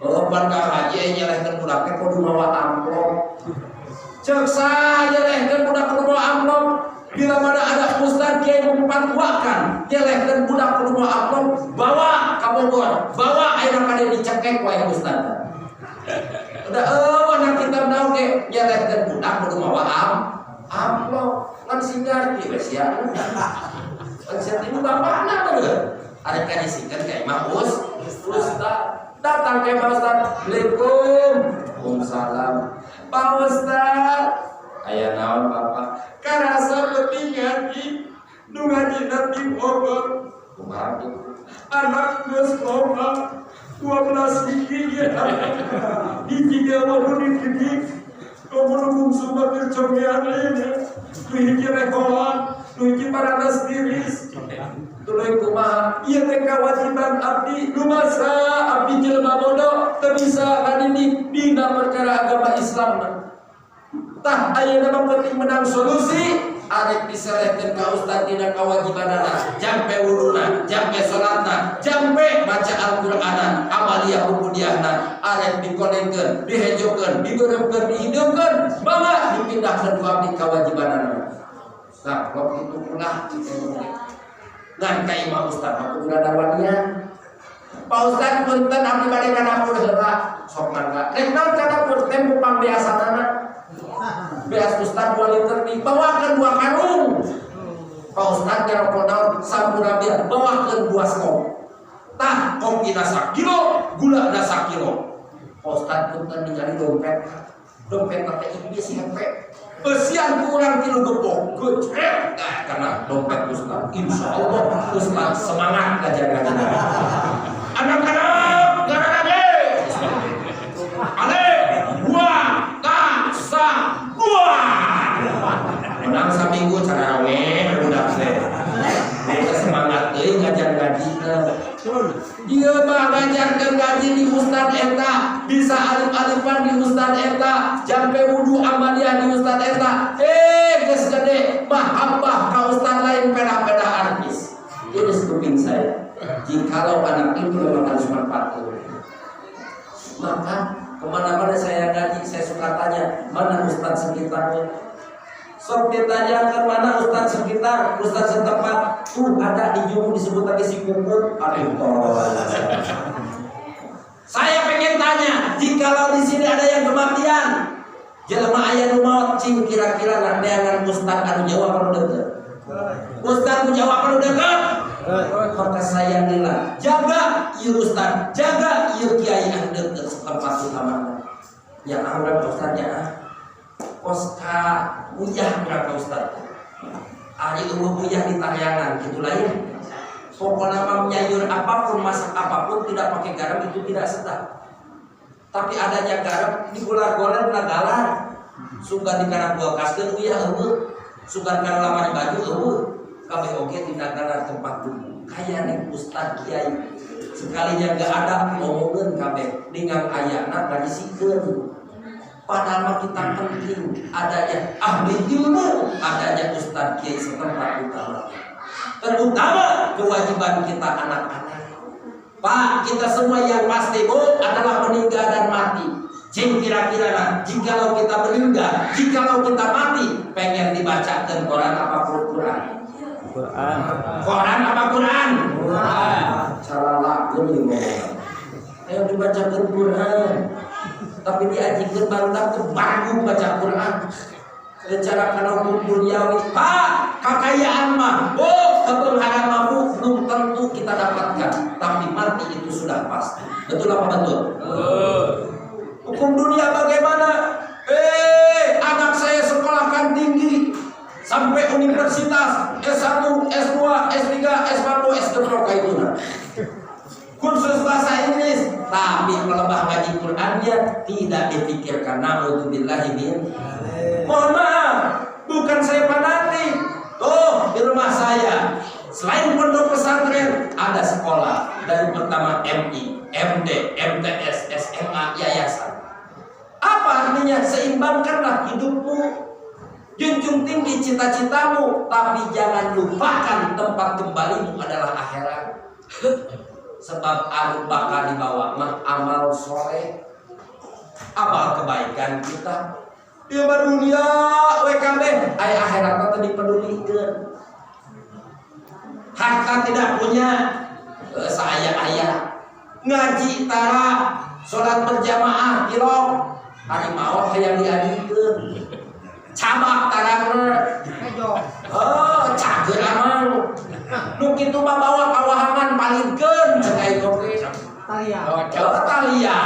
Oh, pan ka haji nyelehkan budaknya kudu mawa amplop. Cek saja nyelehkan budak kudu mawa amplop. Bila mana ada ustaz kiai memfatwakan nyelehkan budak kudu mawa amplop, bawa ka Bogor, bawa ayeuna kade dicekek wae ustaz. Udah anak kita naon ge nyelehkan budak kudu mawa amplop. Ngan singar ieu geus ya. Kan itu bapakna bener. Arek kadisikan ka imam ustaz. Datang ke Pak Ustaz. Assalamualaikum. Waalaikumsalam. Pak Ustaz. Aya naon Bapak? Karasa penting ngaji. Nu ngaji di Bogor. Kumaha kitu? Anak geus loba 12 gigi ya. Gigi gawa dididik. Komo bungsu bakir cobian ini. Nu hiji rekolan, nu hiji paradas tiris. Tuluy kumaha? Ieu teh kewajiban abdi. Nu masa abdi jelema bodoh teu bisa ngadidik dina perkara agama Islam. Tah ayeuna mah penting menang solusi. Arek diselehkeun ka ustaz dina kewajibanana, jampe wuduna, jampe salatna, jampe baca Al-Qur'anan, amaliyah ubudiyahna, arek dikonengkeun, dihejokeun, digeureukeun, dihidupkeun, bawa dipindahkeun ku abdi kewajibanana. Nah, waktu itu pula ngan ka imam ustaz aku udah dawanian. Pak Ustaz punten abdi bade ka dapur heula, sok mangga. Rek naon ka dapur teh mupang biasanana. Beas Ustaz 2 liter dibawakan 2 karung. Pak Ustaz ngerokok naon sampura biar bawakan 2 skop. Tah kopi na kilo, gula na kilo. Pak Ustaz punten ningali dompet. Dompet teh iblis hepek. Besian kurang kilo gepok, gecret. Karena dompet Ustaz, insyaallah Ustaz semangat ngajar-ngajar. Anak-anak, gara-gara ale, buah, kasa, buah. Menang saminggu cara rawe, budak teh. Kita semangat euy ngajar-ngajinya. Ieu mah ngajarkeun ngaji di ustad eta, bisa alif-alifan di ustad eta, jampe wudu amaliyah di ustad eta. Geus gede mahabbah ka ustad lain peda-peda artis. Ini kuping saya. Jikalau anak itu memang harus manfaat, maka kemana-mana saya ngaji, saya suka tanya, mana ustaz sekitarnya? Sok ditanyakan mana ustaz sekitar, ustaz setempat. Ada di Jumu disebut lagi si Kuput. Saya pengen tanya, jikalau di sini ada yang kematian, Jelema aya nu maot cing kira-kira nandeangan ustad anu jawab anu deukeut. Ustad nu jawab anu deukeut. Maka sayangilah, jaga ieu ustad, jaga ieu kiai anu deukeut tempat utamana. Ya urang ustadnya kos ka uyah urang ka ustad. Ari eueuh uyah di tariangan kitu lain. Pokoknya mah nyayur apapun, masak apapun tidak pakai garam itu tidak sedap. Tapi adanya garam digolak-golak nagalan. Sugan dikana kulkaskeun uyah eueuh, sugan kana lamari baju eueuh. Kabeh oge di nagara tempat dulu. Kaya nih ustad kiai. Sekalinya gak ada ngomongkeun kabeh dengan ayana kadisikeun. Padahal mah kita penting adanya ahli ilmu, adanya ustad kiai setempat utama. Terutama kewajiban kita anak-anak. Pak, kita semua yang pasti adalah meninggal dan mati. Jing kira-kira jikalau kita meninggal, jikalau kita mati, pengen dibacakan Quran apa Quran? Quran. Quran apa Quran? Quran. Cara lakukan ini. Ayo dibacakan Quran. Tapi diajikan bantah ke Bandung baca Quran. Secara kana duniawi, Pak, kekayaan mah, keberhasilan mah belum tentu kita dapatkan, tapi mati itu sudah pasti. Betul apa betul? Hukum dunia bagaimana? Anak saya sekolahkan tinggi sampai universitas S1, S2, S3, S4, S2 itu kursus bahasa Inggris, tapi melebah ngaji Qurannya tidak dipikirkan. Na'udzubillahi min. Mohon maaf, bukan saya fanatik. Tuh di rumah saya selain pondok pesantren ada sekolah dari pertama MI, MD, MTS, SMA, yayasan. Apa artinya? Seimbangkanlah hidupmu, junjung tinggi cita-citamu, tapi jangan lupakan tempat kembalimu adalah akhirat. Sebab anu bakal dibawa mah amal soleh, amal kebaikan kita. Dia dunia WKB, aya akhirat tadi pedulikeun. Harta tidak punya, saya ayah ngaji tara, sholat berjamaah kilong, hari maot hayang diadikeun. Cabak tarangna. Cager amang. Nu kitu mah bawa kawahangan palingkeun cai kopi. Talia. Talia.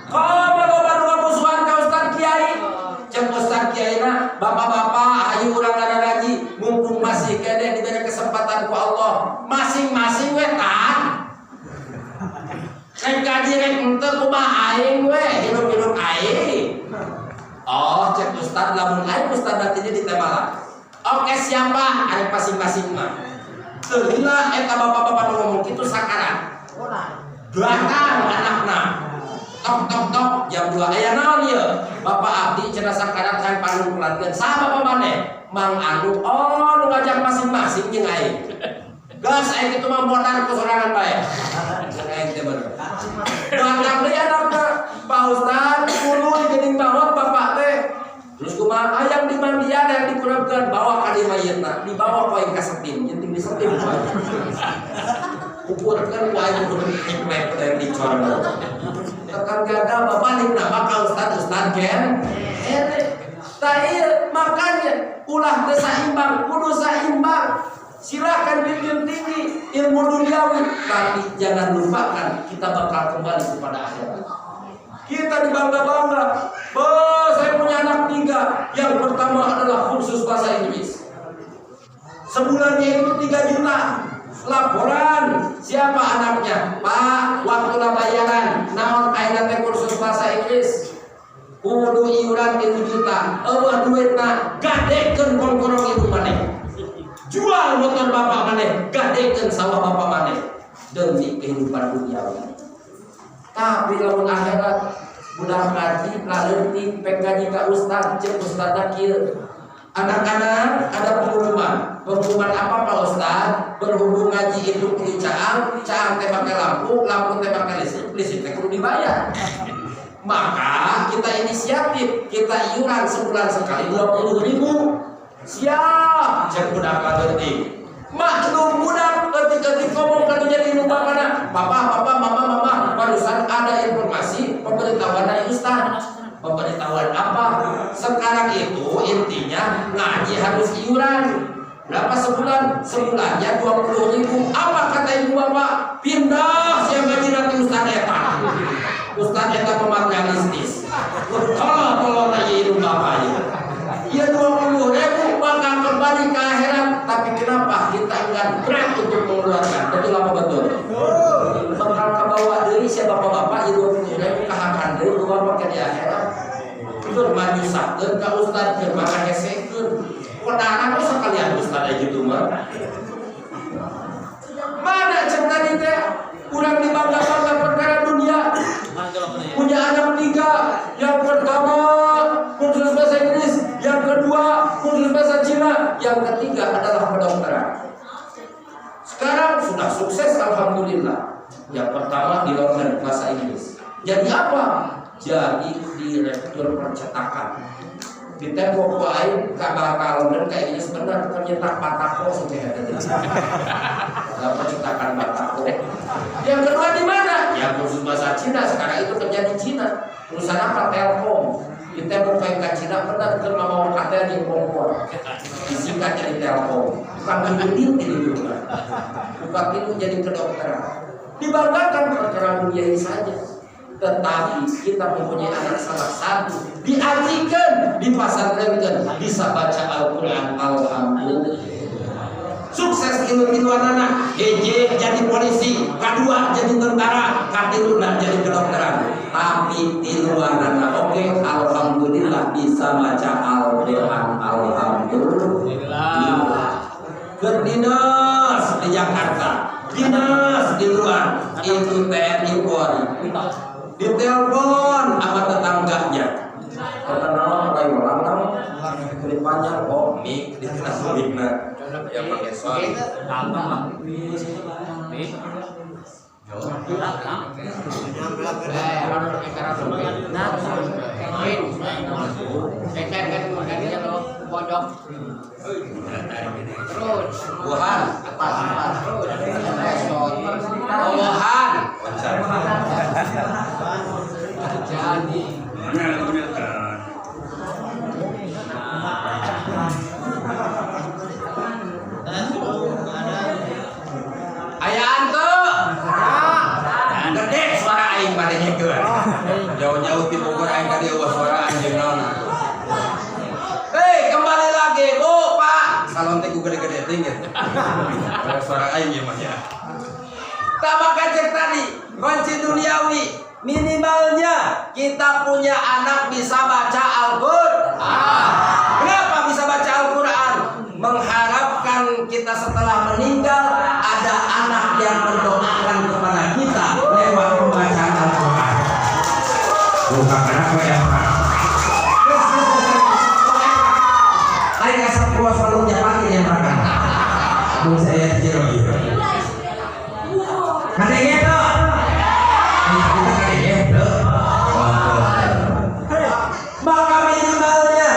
Kalau loba nu musuhan ka Ustaz Kiai. Cek Ustaz Kiaina, bapak-bapak ayo urang ngaji, mumpung masih kene diberi kesempatan ku Allah. Masing-masing we tan. Rek kaji rek henteu kumaha aing we, hidup-hidup aing. Oh, cek Ustaz lamun aing Ustaz nantinya di Temalang. Oke, siapa? Ada masing-masing mah. Terhina eta bapak-bapak nu ngomong kitu sakaran. Datang anakna. Tok jam 2 aya naon ieu? Bapak abdi cenah sakaran kan panu pelankeun. Saha bapak maneh? Mang Anu. Oh, nu ngajak masing-masing jeung aing. Gas aing kitu mah modal ku sorangan bae. Aing teh bener. Datang deui anakna. Pak Ustaz, kudu geuning bawot bapak teh. Terus kumaha ayam di mandian yang dikurangkan bawa ka di mayitna, dibawa ka yang kasetim, jenting disetim bae. Ukurkeun wae kudu hikmat teh dicor. Tekan gagal babalik nama ka Ustaz Ken. Tah ieu makanya ulah teu saimbang, kudu saimbang. Silakan junjung tinggi ilmu duniawi, tapi jangan lupakan kita bakal kembali kepada akhirat. Kita dibangga-bangga. Saya punya anak 3. Yang pertama adalah kursus bahasa Inggris. Sebulannya itu 3 juta. Laporan siapa anaknya? Pak, waktu bayaran. Naon ayeuna teh kursus bahasa Inggris. Kudu iuran 3 juta. Eueuh duitna gadekeun kongkorong ibu maneh. Jual motor bapak maneh, gadekeun sawah bapak maneh demi kehidupan duniawi. Tapi lamun akhirat budak ngaji laleutik pek ngaji ka ustaz cek ustaz kieu. Anak-anak ada pengumuman. Pengumuman apa Pak Ustaz? Berhubung ngaji itu kudu caang teh pakai lampu teh pakai listrik teh kudu dibayar. Maka kita inisiatif, kita iuran sebulan sekali 20.000. Siap cek budak laleutik. Maklum budak ketika ngomong kan jadi lupa mana papa mama barusan ada informasi pemberitahuan dari Ustaz Pemberitahuan apa? Sekarang itu intinya ngaji harus iuran. Berapa sebulan? Sebulannya 20.000. Apa kata ibu bapak? Pindah saya ngaji nanti Ustaz Eta. Ustaz Eta pematerialistis. Tolong aja ibu bapaknya. Ya 20.000 maka kembali ke akhirat. Tapi kenapa kita enggak berat untuk mengeluarkan? Betul apa betul? Bakal kebawa dari siapa bapak ya 20.000 kahakan dari bapak ke di akhirat. Itu maju sakit ke Ustaz ke makan hesekeun. Kodana kok sekalian Ustaz aja gitu mah. Mana cerita di teh? Kurang dibangga-bangga perkara dunia. Punya anak 3, yang pertama kursus bahasa Inggris, yang kedua kursus bahasa Cina, yang ketiga adalah kedokteran. Sekarang sudah sukses alhamdulillah. Yang pertama di London bahasa Inggris. Jadi apa? Jadi direktur percetakan. Di tempo lain kabar London kayaknya sebenarnya pencetak batako sudah ada. Nah, percetakan batako. Yang kedua di mana? Ya kursus bahasa Cina. Sekarang itu kerja di Cina. Perusahaan apa? Telkom. Di tempo ke Cina benar ke mau kata di Bogor. Disingkat jadi Telkom. Bukan menjadi ini juga. Bukan itu jadi kedokteran. Dibanggakan perkara dunia ini saja. Tetapi kita mempunyai anak salah satu diajikan di pasantren bisa baca Al-Quran. Alhamdulillah. Sukses ilmu-ilmuan anak. Jadi polisi, kedua jadi tentara, ketiga jadi kedokteran. Tapi ilmuan anak oke, alhamdulillah bisa baca Al-Quran. Alhamdulillah. Berdinas di Jakarta, dinas di luar, itu TNI Polri. Ditelepon sama tetangganya. Pertama orang ulang tahun, kulit panjang, mik, di tengah mikna, yang pakai soal. Wuhan, jadi ayah antu gede suara aing padanya ke jauh-jauh di Bogor aing tadi suara anjing naon. Kembali lagi Bu Pak salon teh gede-gede tinggi suara aing gimana. Tambah kacek tadi kunci duniawi minimalnya kita punya anak bisa baca Al-Quran. Kenapa bisa baca Al-Quran? Mengharapkan kita setelah meninggal ada anak yang mendoakan kepada kita lewat pembacaan Al-Quran. Bukan kenapa ya Pak? Saya kasih puas balungnya pagi yang makan. Aduh saya jero gitu. Kadangnya tuh. Maka minimalnya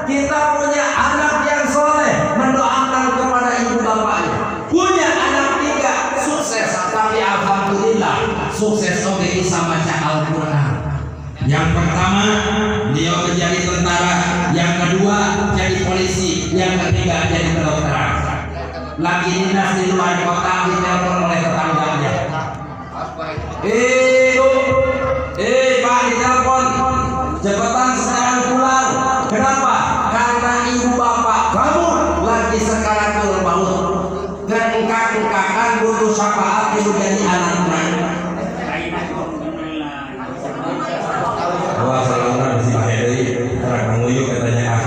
kita punya anak yang soleh mendoakan kepada ibu bapaknya. Punya anak 3 sukses, tapi alhamdulillah sukses oke bisa baca Al-Quran. Yang pertama dia menjadi tentara, yang kedua jadi polisi, yang ketiga jadi kedokteran. Lagi dinas di luar kota ditelepon oleh tetangganya. Pak ditelepon cepetan sekarang pulang. Kenapa? Karena ibu bapak kamu lagi sekaratul maut dan engkak-engkakan butuh syafaat ibu jadi anak mereka. Wah saluran si Pak Hedi terang nguyuk katanya.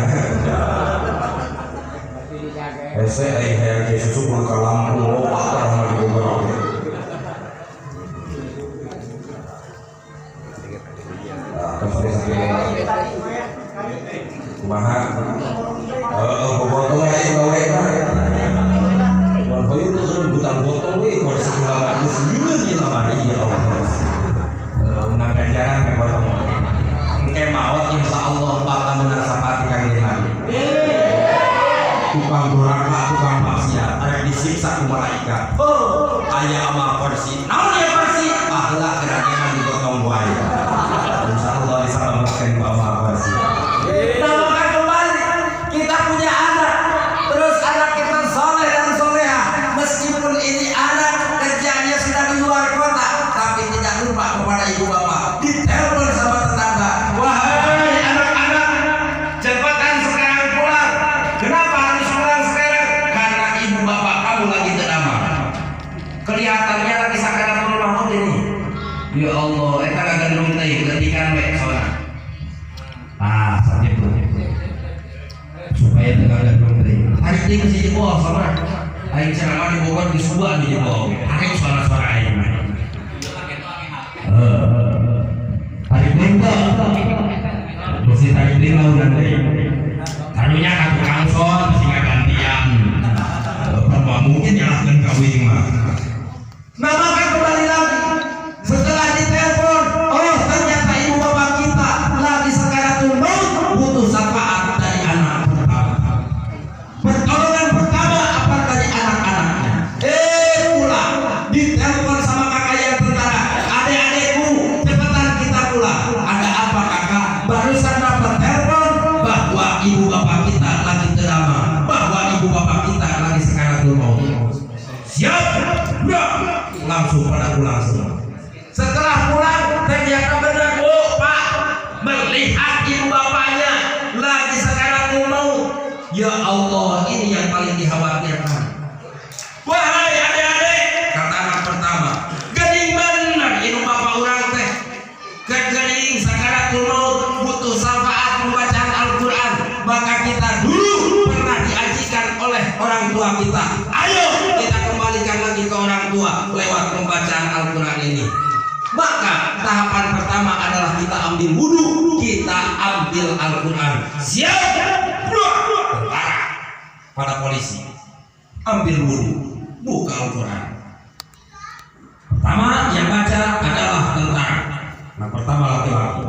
Saya yang susu pun kalam lupa orang di Bogor. Mahal. Potong aja gawe kan. Kalau itu sudah butang potong we kalau sekolah itu sendiri dia namanya ya Allah. Undang ganjaran ke potong. Engke maut insyaallah bakal menasapati kang Nabi. Tukang durhaka, tukang maksiat, ada disiksa ku malaikat. Aya amal kursi. Naon ya kursi? Akhlak kerajinan digotong buaya. Insyaallah diselamatkan ku amal ya Allah eta gagandrung teh ketika we salat sakitu supaya teu gagandrung teh ari teh geus jebol sama aing ceramah di Bogor di Subang di jebol ake suara-suara aing mah ari teh mesti tadi teh launan teh karunya ka tukang son sing gantian mungkin nyalahkan kawin mah. Nah maka kembali lagi setelah ditelepon, oh ternyata ibu bapak kita lagi sakaratul maut, butuh syafaat dari anak pertama. Pertolongan pertama apa dari anak-anaknya? Pulang ditelepon sama kakak yang tentara, adik-adikku cepetan kita pulang. Ada apa kakak? Barusan dapat telepon bahwa ibu bapak kita lagi drama, bahwa ibu bapak kita lagi sakaratul maut. Siap, langsung pada pulang semua. Setelah pulang ternyata benar Pak melihat ibu bapaknya lagi sakaratul maut. Ya Allah, ini yang paling dikhawatirkan. Wahai adik-adik, kata anak pertama, geuning bener ibu bapak urang teh kegening sakaratul maut, butuh syafaat pembacaan Al-Qur'an. Maka kita dulu pernah diajikan oleh orang tua kita. Ayo kita kembalikan lagi ke orang tua lewat pembacaan Al-Quran ini. Maka tahapan pertama adalah kita ambil wudu, kita ambil Al-Quran. Siap, tentara pada polisi ambil wudu, buka Al-Quran. Pertama yang baca adalah tentara. Nah pertama laki-laki.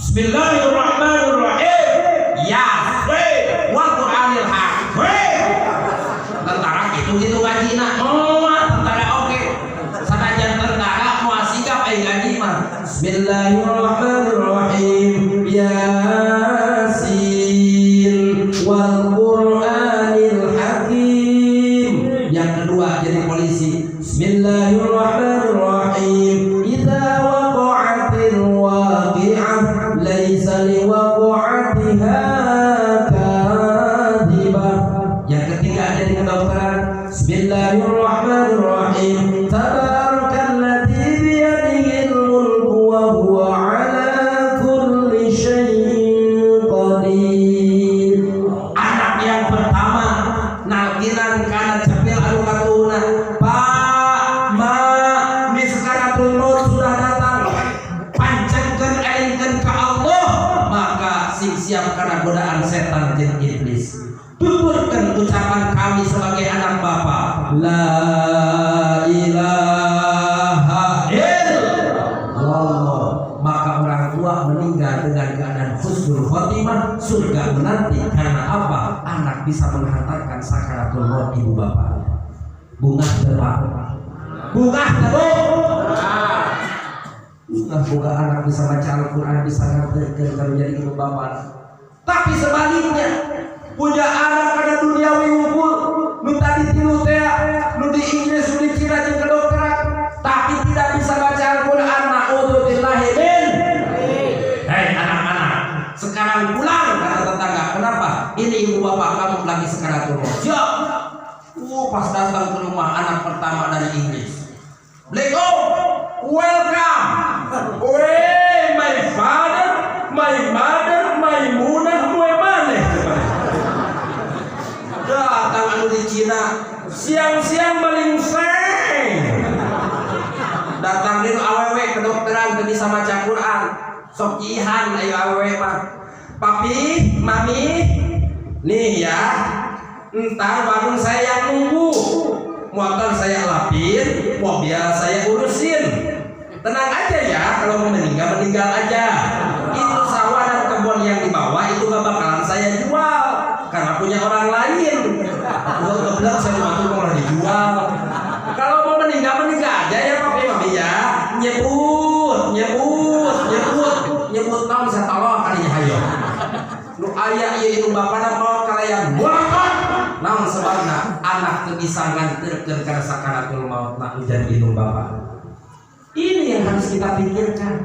Bismillahirrahmanirrahim. Ya, wal Qur'anil hakim. Tentara gitu gaji nak. Tentara oke. Sanajan tentara mau sikap gaji mah. Bismillahirrahmanirrahim. Yasin wal Qur'anil hakim. Yang kedua jadi polisi. Bismillahirrahmanirrahim. Idza waqa'atil waqi'ah laisa liwaqa'atiha kadhibah. Yang ketiga jadi kedokteran. Bismillahirrahmanirrahim. Tabarakalladzi biyadihil mulku wa huwa ala kulli syai'in qadir. Anak yang pertama nalkinan kana cepil anu katuna. Pak, Ma, ini sakaratul maut sudah datang. Pancengkeun elingkeun ka Allah, maka sing siap kana godaan setan jeung iblis. Tuturkan ucapan kami sebagai anak Bapa, la ilaha illallah. Maka orang tua meninggal dengan keadaan husnul khotimah, surga menanti. Karena apa? Anak bisa menghantarkan sakaratul maut ibu bapak. Bunga terbang, bunga bunga anak bisa baca Al-Quran, bisa ngerti kalau jadi ibu bapak. Tapi sebaliknya punya anak karena duniawi unggul, nu tadi tilu teh, nu di Inggris, nu di Cina jeung kedokteran, tapi tidak bisa baca Al-Quran. Na'udzubillahi min. Hei anak-anak, sekarang pulang kata tetangga. Kenapa? Ini ibu bapak kamu lagi sakaratul maut. Siap. Pas datang ke rumah anak pertama dari Inggris. Beliau, welcome. Wey, my father, my mother, my munah, my maneh. Datang anu di Cina, siang-siang melingseng. Datang dinu awewe kedokteran teu bisa maca Quran. Sok jihan ayo awewe mah. Papi, mami, nih ya. Entar warung saya yang nunggu, motor saya lapin, mobil saya urusin. Tenang aja ya, kalau mau meninggal aja. Itu sawah dan kebun yang di bawah itu gak bakalan saya jual, karena punya orang lain. Gua bilang saya mau malah dijual. Kalau mau meninggal aja ya papi mami ya. Nyebut naon sataloh kalinya hayo. Nu aya ieu itu bapana maot kalayan bakot. Naon sebabna anak teu bisa nganterkeun kana sakaratul maut na ujar ieu bapak. Ini yang harus kita pikirkan.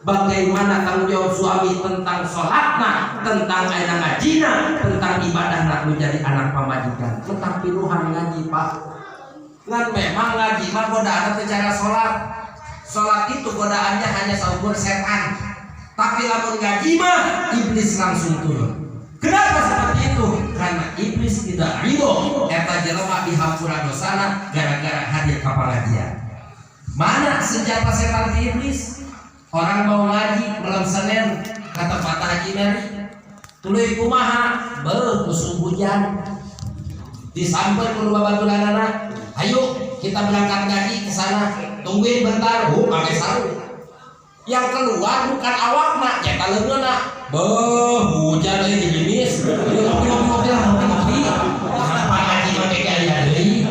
Bagaimana tanggung jawab suami tentang sholatna, tentang ayeuna ngajina, tentang ibadahna menjadi anak pamajikan. Tentang piluhan ngaji Pak. Ngan memang ngaji mah godaana teh cara sholat. Sholat itu godaannya hanya saukur setan. Tapi lamun ngaji mah iblis langsung turun. Kenapa seperti itu? Karena iblis tidak ridho eta jelema dihampura dosana gara-gara hadir ka pengajian. Mana senjata setan di iblis? Orang mau ngaji malam Senin kata Pak Haji Meri tuluy kumaha beuh musim hujan disamper kudu babaturanana ayo kita berangkat ngaji ke sana tungguin bentar pakai sarung yang keluar bukan awakna eta leungeunna beuh hujan deui gerimis ngopi Pak Haji mah teh aya deui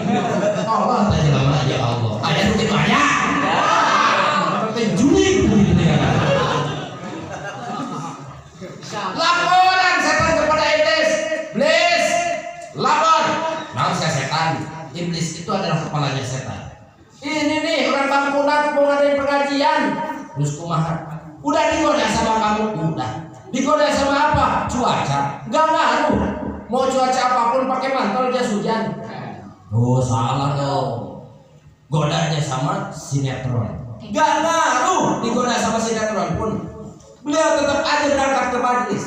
Allah teh jelema ya Allah aya nu kitu aya penjuling laporan setan kepada iblis. Iblis lapor. Nah, setan iblis itu adalah kepalanya setan. Ini nih orang Bangkunan mau ngadain pengajian. Terus kumaha? Udah digoda sama kamu? Udah. Digoda sama apa? Cuaca. Gak ngaruh. Mau cuaca apapun pakai mantel jas hujan. Oh salah dong. Godanya sama sinetron. Gak ngaruh. Digoda sama sinetron pun. Beliau tetap aja berangkat ke majelis.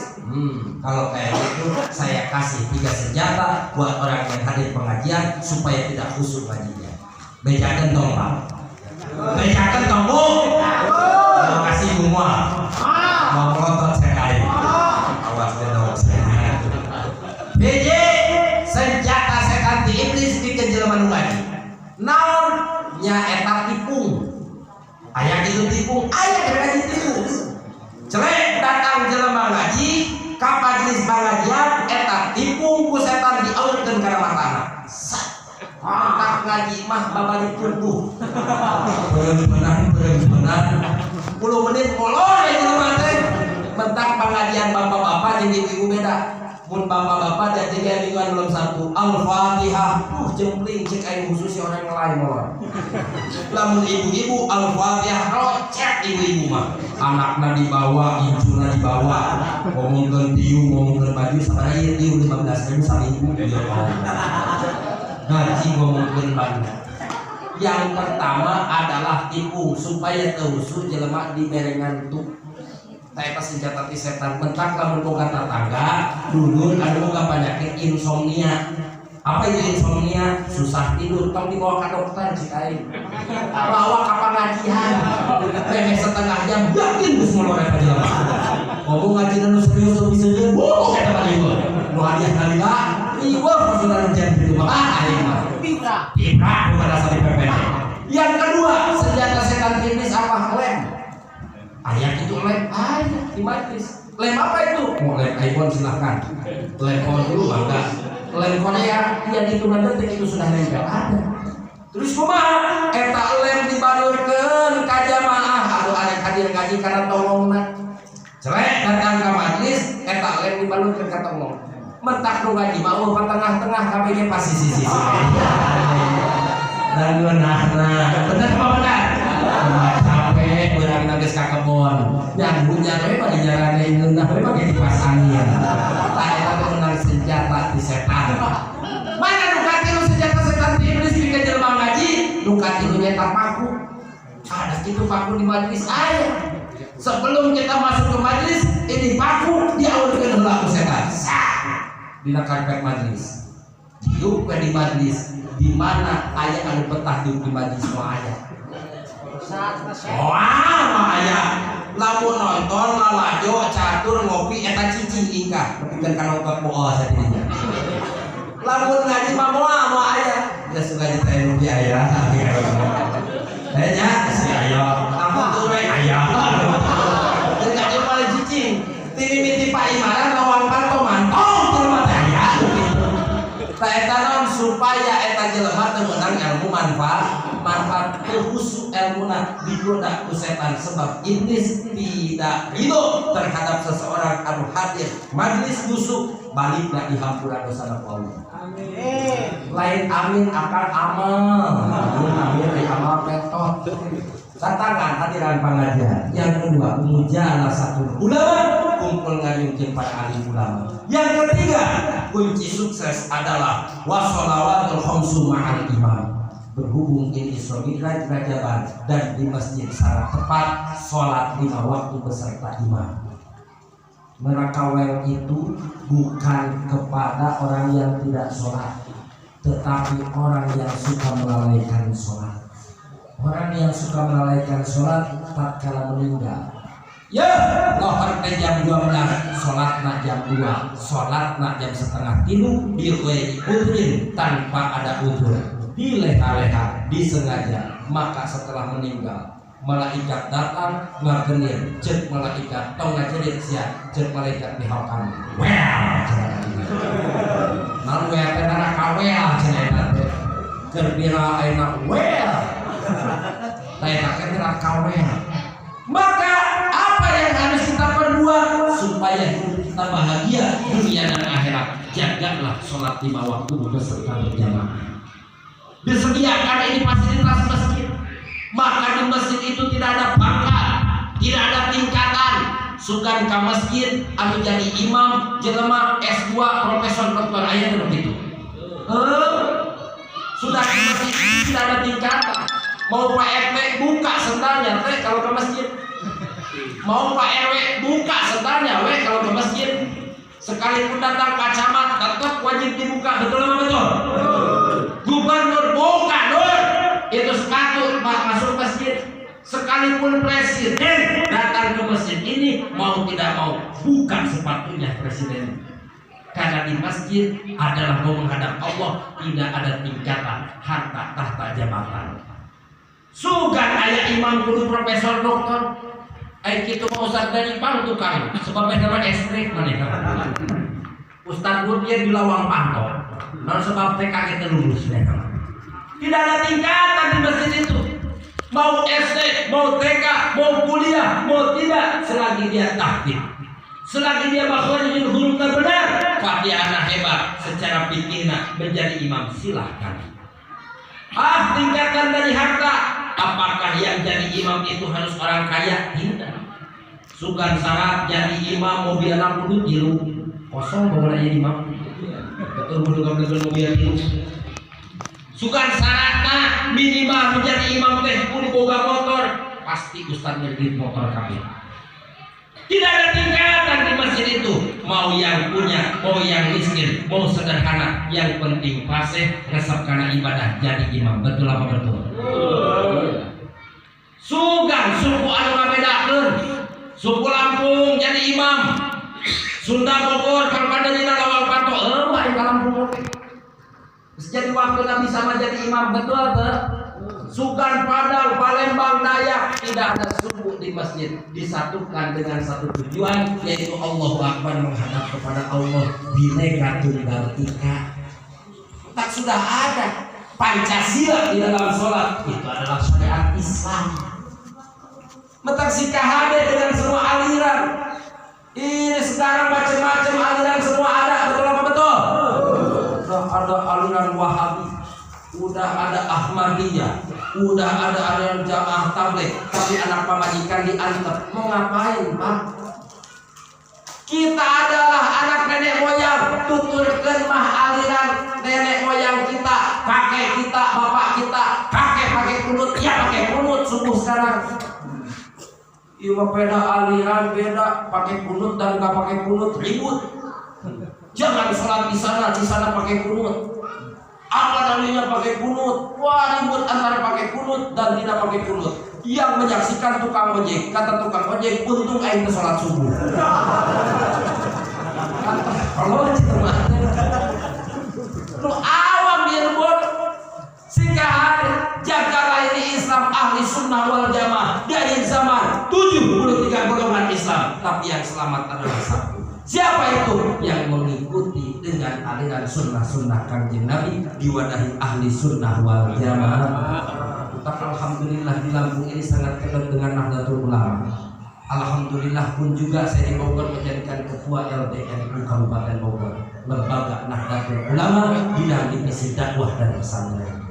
Kalau kayak gitu saya kasih 3 senjata buat orang yang hadir pengajian supaya tidak khusyuk ngajinya. Bejakan dong Pak. Bejakan dong Bu. Mau kasih semua. Mau melotot saya kain. Awas dong saya. BJ senjata setan di iblis di kejelman ngaji. Naon nya eta tipung. Aya gitu tipung, aya ngaji tipung. Celek datang jelema ngaji ka majelis pengajian eta tipung ku setan diaurkeun kana matana. Mantap ngaji mah babari turbuh. Beuneunan 10 menit molor ya jelema teh. Mentak pengajian bapak-bapak jeung ibu-ibu beda. Mun bapak-bapak dan tiga lingkungan belum satu Al-Fatihah jempling cek aing khusus orang lain molor. Lamun ibu-ibu Al-Fatihah rocek ibu-ibu mah anakna dibawa, incuna dibawa ngomongkeun tiung, ngomongkeun baju sabaraha ieu tiung 15.000 saminggu ya Allah. Ngaji ngomongkeun baju. Yang pertama adalah tipung supaya teusu jelema di berengan tuh. Eta senjata ti setan mentak lamun boga tetangga dulur anu boga penyakit insomnia. Apa itu insomnia? Susah tidur, tong dibawa ke dokter cik aing. Bawa ke pengajian. Remeh setengah jam yakin geus molor eta jelema. Ngomong ngaji nu serius bisa jeung bohong eta mah ieu. Nu hadiah kalila, ieu pasunan jan kitu mah aing mah. Pibra bukan asal dipepet. Yang kedua, senjata setan iblis apa? Lem. Ayat itu lem, ayat di majlis. Lem apa itu? Mau lem iPhone silahkan. Lem phone dulu bangga. Lem Korea yang hitungan detik itu sudah nempel ada. Terus kumaha? Eta lem dibalurkeun ka jamaah anu arek hadir ngaji kana tolongna. Celek datang ka majlis, eta lem dibalurkeun ka tolong. Mentak nu ngaji mah ka tengah-tengah kabeh pas sisi-sisi. Dan nahna. Bener apa benar? Sampai berang nangis ka kebon. Yang hujan we mah dijarane ngeunah we mah kipas angin. Tah eta teh menang senjata di setan. Mana nu katilu senjata setan di iblis di jelema ngaji? Nu katilu nyata paku. Ada kitu paku di majelis aya. Sebelum kita masuk ke majelis, ini paku diaurkeun heula ku setan. Dina karpet majelis. Diuk di majelis di mana aya anu betah di majelis mah aya. Wah, aya. Lamun nonton lalajo catur ngopi eta cicing ingkah. Pikeun ka nonton moal sadinya. Lamun ngaji mah moal aya. Geus suka ditanya nu aya. Aya si aya. Ampun tuh we aya. Teu ngaji paling cicing. Timimiti Pak Imaran lawang panto mantong jelema teh aya. Ta eta naon supaya eta jelema teu meunang ilmu manfaat terhusuk ilmuna digoda ku setan sebab iblis tidak ridho terhadap seseorang anu hadir majlis busuk balikna dihampura dosana ku Allah. Amin. Lain amin akan amal. Amin di amal petot. Datangan hadiran pengajian. Yang kedua, mujalasatul ulama, kumpul ngajungkeun para alim ulama. Yang ketiga, kunci sukses adalah wassalawatul khamsu ma'al imam. Berhubung ini Isra Mi'raj Rajaban dan di masjid secara tepat sholat 5 waktu beserta imam. Merakawel itu bukan kepada orang yang tidak sholat, tetapi orang yang suka melalaikan sholat. Orang yang suka melalaikan sholat tatkala meninggal, ya lohar teh jam 12, sholat nak jam 2, sholat nak jam setengah 3, diuei udrin tanpa ada udur, dileha-leha, disengaja, maka setelah meninggal malaikat datang ngagenir, cek malaikat tong ngajerit sia, cek malaikat dihakan well cenah naon we teh neraka well cenah teh keur bira ayeuna well teh teh neraka well. Maka apa yang harus kita perbuat supaya hidup kita bahagia dunia dan akhirat? Jagalah sholat 5 waktu beserta berjamaah. Disediakan ini fasilitas masjid, maka di masjid itu tidak ada pangkat, tidak ada tingkatan. Sukan ke masjid, anu jadi imam, jelema S2, profesor, doktor, aya begitu. Sudah di masjid tidak ada tingkatan. Mau Pak RT buka sendalnya teh kalau ke masjid. Mau Pak RW buka sendalnya we kalau ke masjid. Sekalipun datang Pak Camat tetap wajib dibuka, betul apa betul? Gubernur buka nur, itu sepatu Pak masuk masjid. Sekalipun presiden datang ke masjid ini mau tidak mau buka sepatunya presiden. Karena di masjid adalah mau menghadap Allah, tidak ada tingkatan harta tahta jabatan. Sugan aya imam kudu profesor doktor, kitu mau ustad dari pang tukang sebab nama ekstrik maneh. Ustad pun dia di lawang pantau. Non sebab TK kita lulus mereka. Tidak ada tingkatan di masjid itu. Mau SD, mau TK, mau kuliah, mau tidak, selagi dia tahfidz, selagi dia makhluknya hurufnya benar, Fatihah hebat, secara fikihna menjadi imam silahkan. Tingkatan dari harta, apakah yang jadi imam itu harus orang kaya? Tidak. Sugan syarat jadi imam mobil 60 kilo kosong bawa jadi imam. Betul betul mobil kilo. Sugan syaratnya minimal menjadi imam teh kudu boga motor, pasti ustaz nyerit motor kabeh. Tidak ada tingkatan di masjid itu, mau yang punya, mau yang miskin, mau sederhana, yang penting fasih resep karena ibadah jadi imam. Betul apa betul? Sugan suku anu ngabedakeun, suku Lampung jadi imam, Sunda Bogor Kang Pandanina Lawang Panto, aing ka Lampung oke. Jadi waktu Nabi sama jadi imam, betul tuh? Sukan Padang, Palembang, Dayak, tidak ada suku di masjid, disatukan dengan satu tujuan, yaitu Allahu Akbar, menghadap kepada Allah, Bhinneka Tunggal Ika. Tak sudah ada Pancasila di dalam sholat, itu adalah syariat Islam. Metak sikahade dengan semua aliran. Ini sekarang macam-macam aliran semua ada, betul apa betul? Ada aliran Wahabi, udah ada Ahmadiyah, udah ada aliran Jamaah Tabligh, tapi anak pamajikan diantep. Mau ngapain, Pak? Kita adalah anak nenek moyang, tuturkeun mah aliran nenek moyang kita, kakek kita, bapak kita, kakek pakai kunut, ya pakai kunut subuh sekarang. Iya beda aliran, beda pakai kunut dan nggak pakai kunut, ribut. Jangan sholat di sana pakai kunut. Apa dalilnya pakai kunut? Wah, ribut antara pakai kunut dan tidak pakai kunut. Yang menyaksikan tukang ojek, kata tukang ojek, untung aing ke sholat subuh. Kalau itu mah, lu awam biarbon, singkahan jagalah ini Islam ahli sunnah wal jamaah dari zaman 73 golongan Islam, tapi yang selamat adalah satu. Siapa itu? Yang mengikuti dengan aliran sunnah-sunnah Kanjeng Nabi, diwadahi ahli sunnah wal jamaah. Alhamdulillah di Lampung ini sangat kenal dengan Nahdlatul Ulama. Alhamdulillah pun juga saya di Bogor menjadikan ketua LDNU Kabupaten Bogor, lembaga Nahdlatul Ulama bidang divisi dakwah dan pesantren.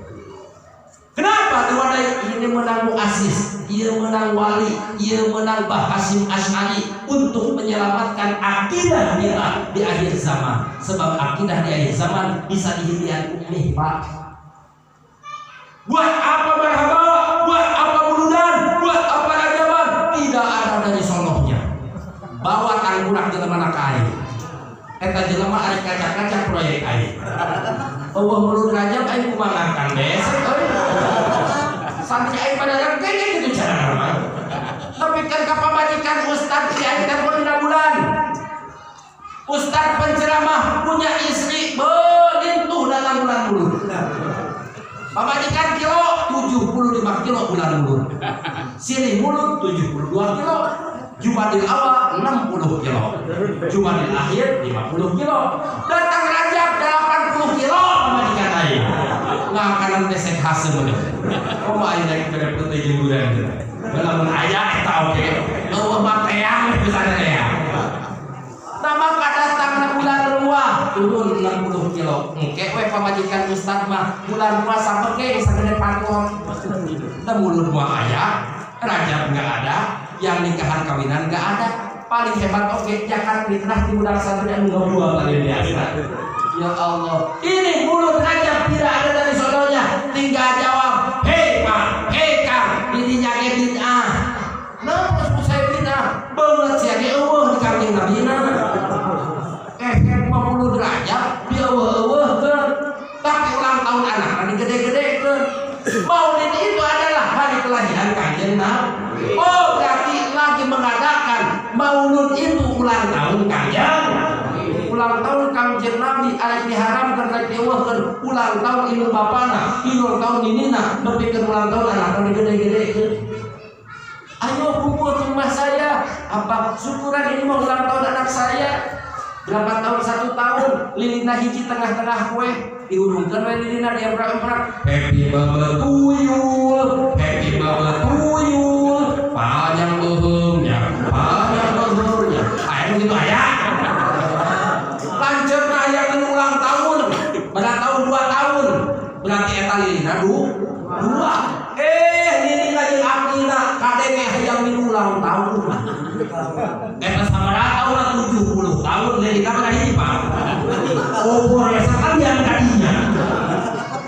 Kenapa diwadahi? Ini menang muasis, ia menang wali, ia menang Mbah Hasyim Asy'ari untuk menyelamatkan akidah kita di akhir zaman. Sebab akidah di akhir zaman bisa dihilian ummi, Pak. Buat apa marhaba? Buat apa buludan? Buat apa rajaban? Tidak ada dari sonohnya. Bawa tanggurak jelema na kain. Eta jelema arek kacak-kacak proyek aing. Eueuh mulun rajab aing kumaha ngangkan besek euy. Santri aing pada rengkeng gitu cara mah. Tapi kan ka pamajikan ustad si aing kan bulan. Ustad penceramah punya istri belintuh dalam bulan mulun. Pamajikan kilo 75 kilo bulan mulun. Silih mulut 72 kilo. Jumadil awal 60 kilo. Jumadil akhir 50 kilo. Datang Rajab 80 kilo pamajikan aing. Ngakanan besek hasil bener. Kok aing naik ke putih jemuran gitu. Dalam aya eta oge. Eueuh bateang bisa ya. Nama kadatang bulan ruah turun 60 kilo. Engke we pamajikan ustad mah bulan puasa bege sagede pangkon. Da mulut mah aya, Rajab enggak ada, yang nikahan kawinan enggak ada. Paling hebat oge jangan fitnah di budak santri anu ngabua kali biasa. Ya Allah, ini mulut Rajab tidak ada dari sononya. Tinggal jawab, hei Pak, hei Kang, ini nyake bid'ah. Nah, pas saya bid'ah, banget sih ade eueuh di kanjeng Nabi na. Mulut Rajab dia eueuh kan. Tapi ulang tahun anak tadi gede-gede kan. Maulid itu adalah hari kelahiran kanjeng Nabi. Oh, berarti lagi mengadakan maulud itu ulang tahun kanjeng. Ulang tahun kanjeng Nabi arek diharamkan rek dieuweuhkeun ulang tahun ieu bapana, ulang tahun ninina, nepikeun ulang tahun anak tadi gede-gede kan. Ayo kumpul ke rumah saya. Apa syukuran ini mau ulang tahun anak saya. Berapa tahun? 1 tahun. Lilina hiji tengah-tengah kue diurungkan we lilina di emprak-emprak. Happy birthday tuyul, happy birthday tuyul. Panjang leuheungnya, panjang leuheurnya. Aya begitu aya. Lanceurna aya ulang tahun. Pada tahun 2 tahun. Berarti eta lilina 2. Lilina jeung akina kadenge hayang ulang tahun. Eta sabaraha tahun 70 tahun dari kamera hiji Pak. Umur sekalian kadinya.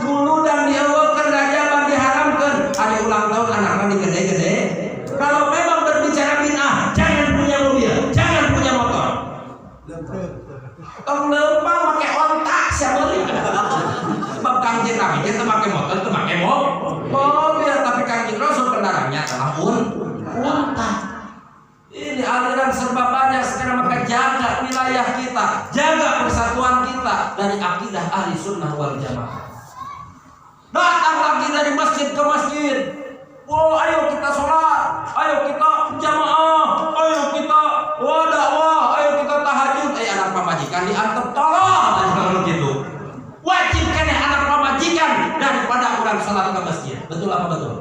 Dulu dan dieuweuhkeun Rajab diharamkeun aya ulang tahun anakna digede-gede. Kalau memang berbicara bid'ah, jangan punya mobil, jangan punya motor. Tong leumpang make ontak sia meuli. Sebab kanjeng Nabi teh make motor, teu make mobil, tapi kanjeng Rasul kendaraannya adalah unta. Ini aliran serba banyak. Sekarang maka jaga wilayah kita, jaga persatuan kita dari akidah ahli sunnah wal jamaah. Datang lagi dari masjid ke masjid. Oh, ayo kita sholat, ayo kita jamaah, ayo kita dakwah, ayo kita tahajud. Anak pamajikan diantep tolong dan kalau begitu. Wajib kena anak pamajikan daripada orang sholat ke masjid. Betul apa betul?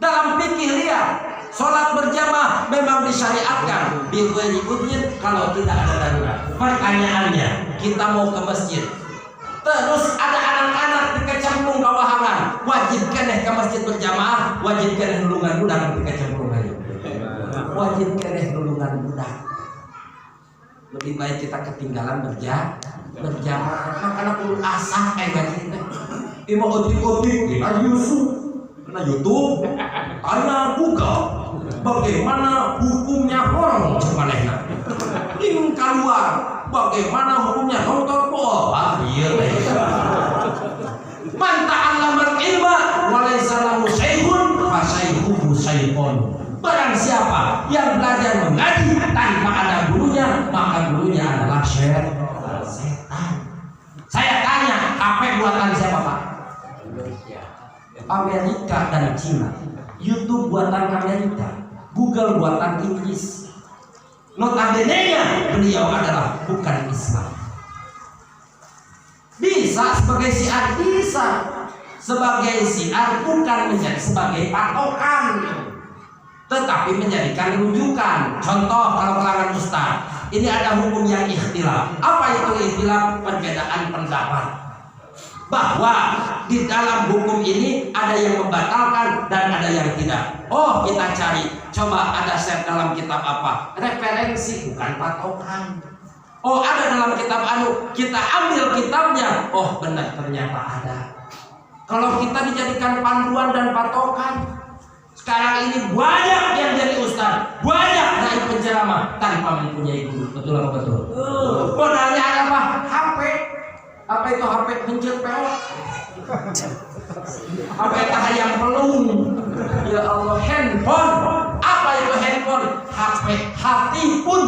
Dalam fikih lihat, sholat berjamaah memang disyariatkan di udin kalau tidak ada darurat. Pertanyaannya, kita mau ke masjid, terus ada anak-anak dikecemplung ke wahangan, wajib keneh ke masjid berjamaah, wajib keneh nulungan budak dikecemplung aja. Wajib keneh nulungan budak. Lebih baik kita ketinggalan berjamaah. Makanya perlu asah kayak gaji kita. Ima otik-otik, na YouTube, tanya Google, bagaimana hukumnya horong semanehna. Ing keluar, bagaimana hukumnya nonton bola. Iya. Man ta'allama al-ilma wa laysa lahu syai'un fa syai'uhu syai'un. Barang siapa yang belajar mengaji tanpa ada gurunya, maka gurunya adalah setan. Saya tanya, HP buatan siapa Pak? Amerika dan Cina. YouTube buatan Amerika, Google buatan Inggris. Notabene-nya beliau adalah bukan Islam. Bisa sebagai syiar, bisa sebagai syiar, bukan menjadi sebagai patokan, tetapi menjadikan rujukan. Contoh kalau kalangan ustaz, ini ada hukum yang ikhtilaf. Apa itu ikhtilaf? Perbedaan pendapat. Bahwa di dalam hukum ini ada yang membatalkan dan ada yang tidak. Oh, kita cari, coba ada set dalam kitab apa? Referensi, bukan patokan. Oh, ada dalam kitab anu, kita ambil kitabnya. Oh, benar, ternyata ada. Kalau kita dijadikan panduan dan patokan, sekarang ini banyak yang jadi ustaz, banyak dari penceramah tanpa mempunyai guru. Betul apa betul? Modalnya apa? HP. Apa itu HP? Mencet peot. HP tah yang pelung. Ya Allah, handphone. Apa itu handphone? HP. Hati pun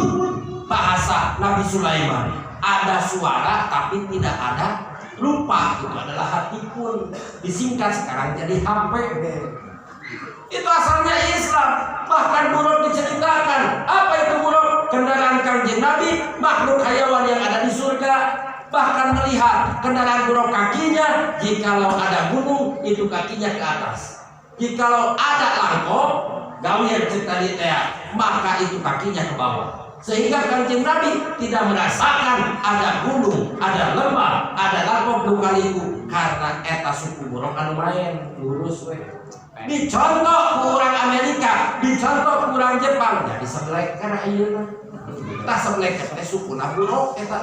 bahasa Nabi Sulaiman. Ada suara tapi tidak ada rupa. Itu adalah hati pun. Disingkat sekarang jadi HP. Itu asalnya Islam. Bahkan buruk diceritakan. Apa itu buruk? Kendaraan Kanjeng Nabi, makhluk hayawan yang ada di surga. Bahkan melihat kendaraan buruk kakinya. Jikalau ada gunung, itu kakinya ke atas. Jikalau ada langkok, gawian cerita di teak, maka itu kakinya ke bawah. Sehingga Kanjeng Nabi tidak merasakan ada gunung, ada lembah, ada langkok lukaliku. Karena eta suku buruk anu main lurus we. Dicontoh ke orang Amerika, dicontoh ke orang Jepang, jadi sebelah karena iya tak sebelah teh suku buruk eta.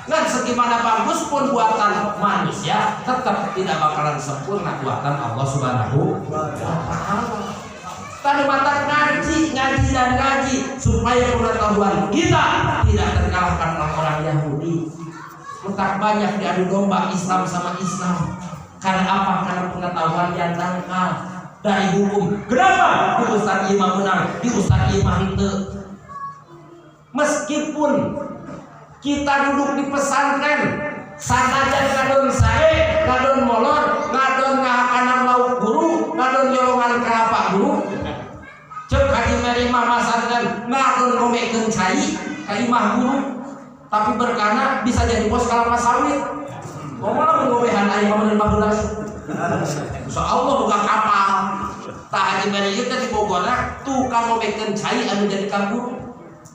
Nah segimana bagus pun buatan manusia, tetap tidak bakalan sempurna buatan Allah Subhanahu wa Ta'ala. Tadi mata ngaji dan ngaji supaya pengetahuan kita tidak terkalahkan oleh orang Yahudi. Mentak banyak diadu domba Islam sama Islam. Karena apa? Karena pengetahuan yang dangkal dari hukum. Kenapa? Di Ustaz Imam menang, di Ustaz Imam itu. Meskipun kita duduk di pesantren, sanajan ngadon sae, ngadon molor, ngadon ngahakanan lauk guru, ngadon nyolongan kelapa guru. Cek haji meri mama pesantren, ngadon ngomekeun cai, ka imah guru. Tapi berkana bisa jadi bos kelapa sawit. Ngomong ngobehan aing mah 15. Insyaallah buka kapal. Tah haji meri ieu teh di Bogorna tukang ngobekeun cai anu jadi ka guru.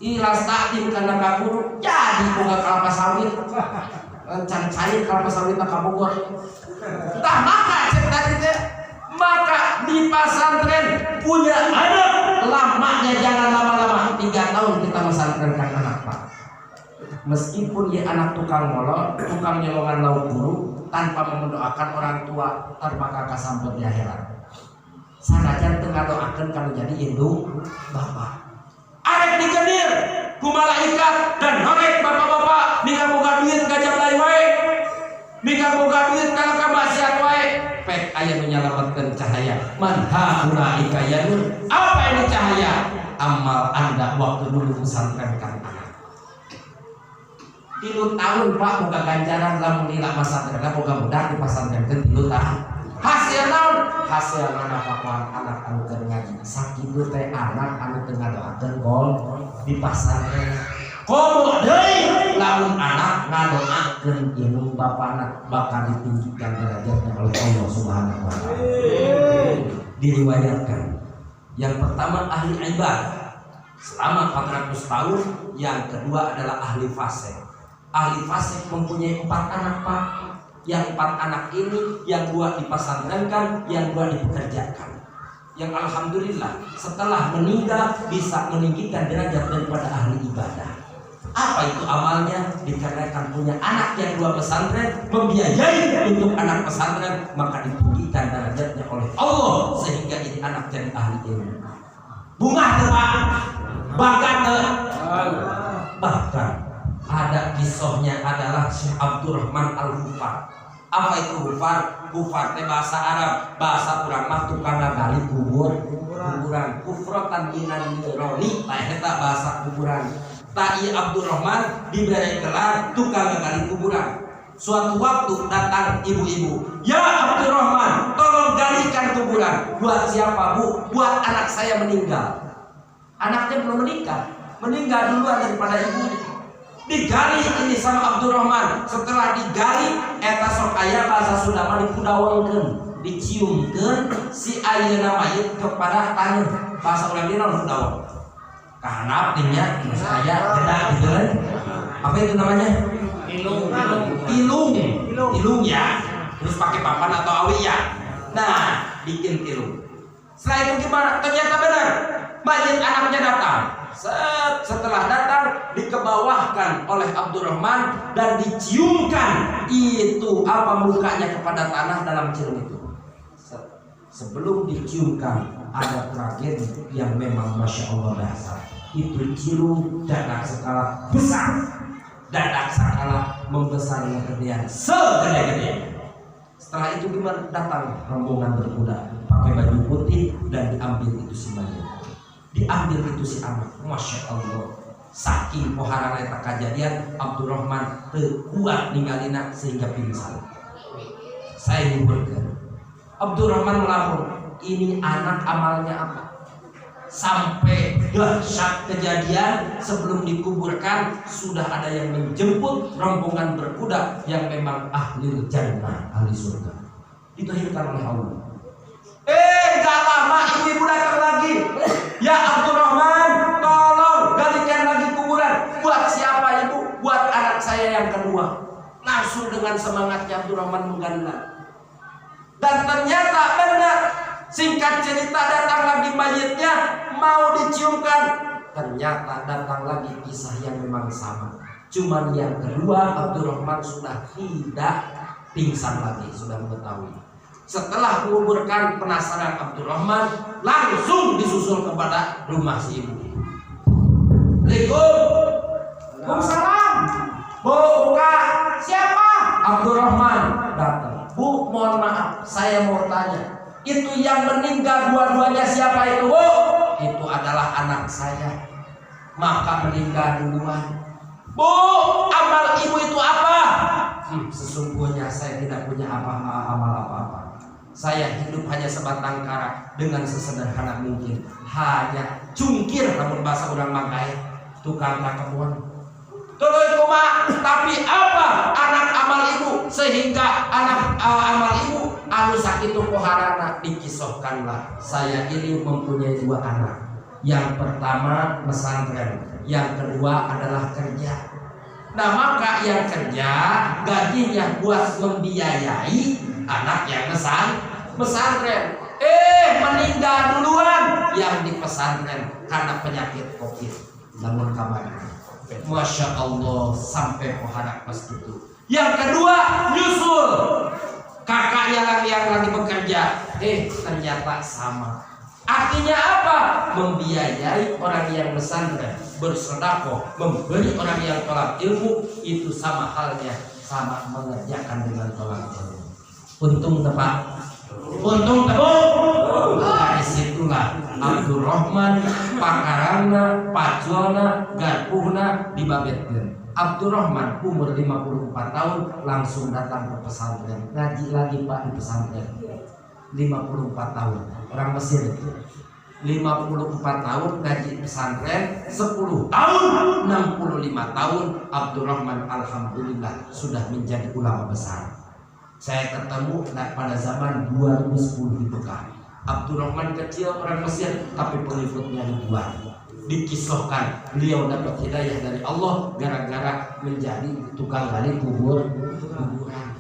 Ilas takdim karena ka guru jadi boga kelapa sawit. Can cai kelapa sawit ka Bogor. Tah maka cek tadi teh maka di pesantren punya anak lamanya jangan lama-lama 3 tahun kita mesantrenkan anak Pak. Meskipun dia anak tukang molor, tukang nyolongan lauk guru, tanpa mendoakan orang tua, termaka kasampet di akhirat. Sanajan teu ngadoakeun kana jadi indung bapak. Arek digenir ku malaikat dan norek bapak-bapak mingga boga duit gajah lain wae. Mingga boga duit kana kamaksiat wae. Pek aya nu nyalametkeun cahaya. Man haula ikayanun. Apa ini cahaya? Amal Anda waktu dulu pesantrenkan anak. 3 tahun Pak boga ganjaran lamun lila pesantren boga budak di pesantren 3 tahun. Hasil naon? Hasil nafkah anak anu keur ngaji. Sakitu teh anak anu teu ngadoakeun gol di pesantren. Komo deui lamun anak ngadoakeun ilmu bapana bakal ditinggikan derajatnya oleh Allah Subhanahu wa Ta'ala. Diriwayatkan yang pertama ahli ibadah selama 400 tahun, yang kedua adalah ahli fasih. Ahli fasih mempunyai 4 anak Pak. Yang 4 anak ini yang 2 dipesantrenkan, yang 2 dipekerjakan. Yang alhamdulillah setelah meninggal bisa meninggikan derajat daripada ahli ibadah. Apa itu amalnya? Dikarenakan punya anak yang 2 pesantren, membiayai untuk anak pesantren, maka ditinggikan derajatnya oleh Allah sehingga ini anak jadi ahli ilmu. Bunga Pak, bahkan ada kisahnya adalah Syekh Abdurrahman Al-Hufar. Apa itu Hufar? Hufar teh bahasa Arab, bahasa urang mah tukang ngagali kuburan. Kufratan minan nironi, tah eta bahasa kuburan. Ta ieu Abdurrahman dibere gelar tukang ngagali kuburan. Suatu waktu datang ibu-ibu, "Ya Abdurrahman, tolong galikan kuburan." Buat siapa, Bu? Buat anak saya meninggal. Anaknya belum menikah, meninggal duluan daripada ibunya. Digali ini sama Abdurrahman. Setelah digali eta sok aya bahasa Sunda mah dipudawengkeun, diciumkeun si ayeuna mayit kepada taneuh. Bahasa urang dina pudaweng. Kahanap timnya geus aya jeda gitu kan. Apa itu namanya? Ilung ya. Terus pakai papan atau awi ya. Nah, bikin ilung. Setelah itu gimana? Ternyata benar. Mayit anaknya datang. Setelah datang dikebawahkan oleh Abdurrahman dan diciumkan itu apa mukanya kepada tanah dalam cium itu. Sebelum diciumkan ada tragedi yang memang masya Allah dasar. Itu cium dadak skala besar, dadak skala membesarnya kegedean segede-gede. Setelah itu gimana? Datang rombongan berkuda pakai baju putih dan diambil itu si mayat, diambil itu si anak. Masya Allah, saking poharana eta kejadian Abdurrahman teu kuat ninggalina sehingga pingsan. Saya nyumpulkeun Abdurrahman melapor, ini anak amalnya apa? Sampai dahsyat kejadian sebelum dikuburkan sudah ada yang menjemput rombongan berkuda yang memang ahli jannah, ahli surga, ditahirkan oleh Allah. Gak lama ibu datang lagi, ya Abdurrahman, tolong galikan lagi kuburan. Buat siapa ibu? Buat anak saya yang kedua. Langsung dengan semangatnya Abdurrahman menggali. Dan ternyata benar, singkat cerita datang lagi mayitnya mau diciumkan. Ternyata datang lagi kisah yang memang sama. Cuman yang kedua Abdurrahman sudah tidak pingsan lagi, sudah mengetahui. Setelah menguburkan penasaran Abdurrahman, langsung disusul kepada rumah si ibu. Waalaikumsalam. Bu, buka. Siapa? Abdurrahman. Datang. Bu, mohon maaf, saya mau tanya. Itu yang meninggal dua-duanya siapa itu, Bu? Itu adalah anak saya. Maka meninggal duluan. Bu, amal ibu itu apa? Sesungguhnya saya tidak punya amal apa-apa. Saya hidup hanya sebatang kara dengan sesederhana mungkin. Hanya cungkir namun bahasa orang Mangkai, tukang kakebon. Tuluy kumaha, tapi apa anak amal ibu sehingga anak amal ibu anu sakitu poharana dikisahkanlah. Saya ini mempunyai dua anak. Yang pertama pesantren, yang kedua adalah kerja. Nah maka yang kerja gajinya buat membiayai anak yang pesantren. Meninggal duluan yang di pesantren karena penyakit COVID. Namun kabarnya, masya Allah sampai poharak pas itu. Yang kedua nyusul kakak yang lagi bekerja. Ternyata sama. Artinya apa? Membiayai orang yang pesantren, bersedekah, memberi orang yang tolak ilmu, itu sama halnya, sama mengerjakan dengan tolak ilmu. Untung tepat, untung tepuk. Dari situlah Abdurrahman pakarana, pacona, garpuhna dibabetkeun. Abdurrahman umur 54 tahun langsung datang ke pesantren, ngaji lagi Pak di pesantren. 54 tahun orang Mesir itu 54 tahun ngaji pesantren, 10 tahun 65 tahun Abdurrahman alhamdulillah sudah menjadi ulama besar. Saya ketemu pada zaman 2010 di Mekah. Abdurrahman kecil orang Mesir tapi pengikutnya ribuan. Dikisahkan beliau dapat hidayah dari Allah gara-gara menjadi tukang gali kuburan.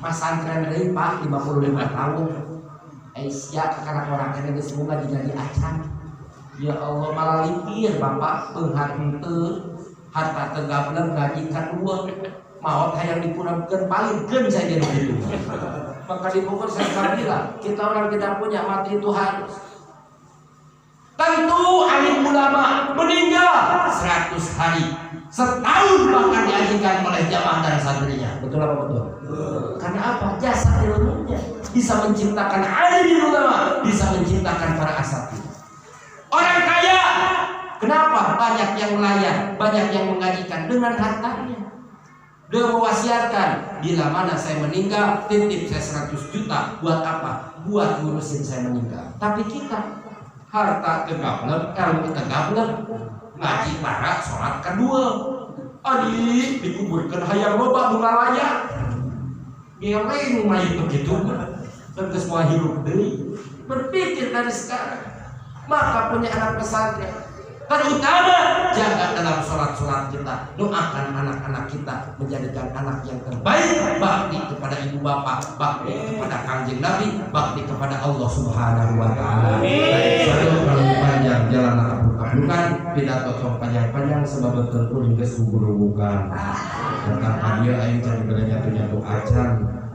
Pesantren dari Pak 55 tahun. Aisyah karena orang kena disemoga jadi acan. Ya Allah malah lipir Bapak peunghar henteu harta tegableun ngajikan uang maot hayang dipurangkeun palingkeun saja begitu. Maka di Bogor saya bilang kita orang tidak punya mati itu harus. Tentu alim ulama meninggal 100 hari, setahun bahkan diajikan oleh jamaah dan santrinya. Betul apa betul? Karena apa? Jasa ilmunya bisa menciptakan alim ulama, bisa menciptakan para asatidz. Orang kaya, kenapa? Banyak yang melayani, banyak yang mengajikan dengan hartanya. Dia mewasiatkan, bila mana saya meninggal, titip saya 100 juta. Buat apa? Buat ngurusin saya meninggal. Tapi kita harta tegableun, ilmu tegableun, ngaji para sholat kedua. Adi dikuburkan hayang loba bunga layak. Dia lain mayit begitu. Dan semua hidup deui. Berpikir dari sekarang. Maka punya anak pesantren, terutama jaga dalam sholat kita, doakan anak-anak kita menjadikan anak yang terbaik, bakti kepada ibu bapak, bakti kepada kanjeng Nabi, bakti kepada Allah Subhanahu wa Ta'ala. Kalau panjang jalan kabulkan pidato tong panjang-panjang sebab betul geus gugulugukan. Tentang dia aing can nyatu-nyatu acan.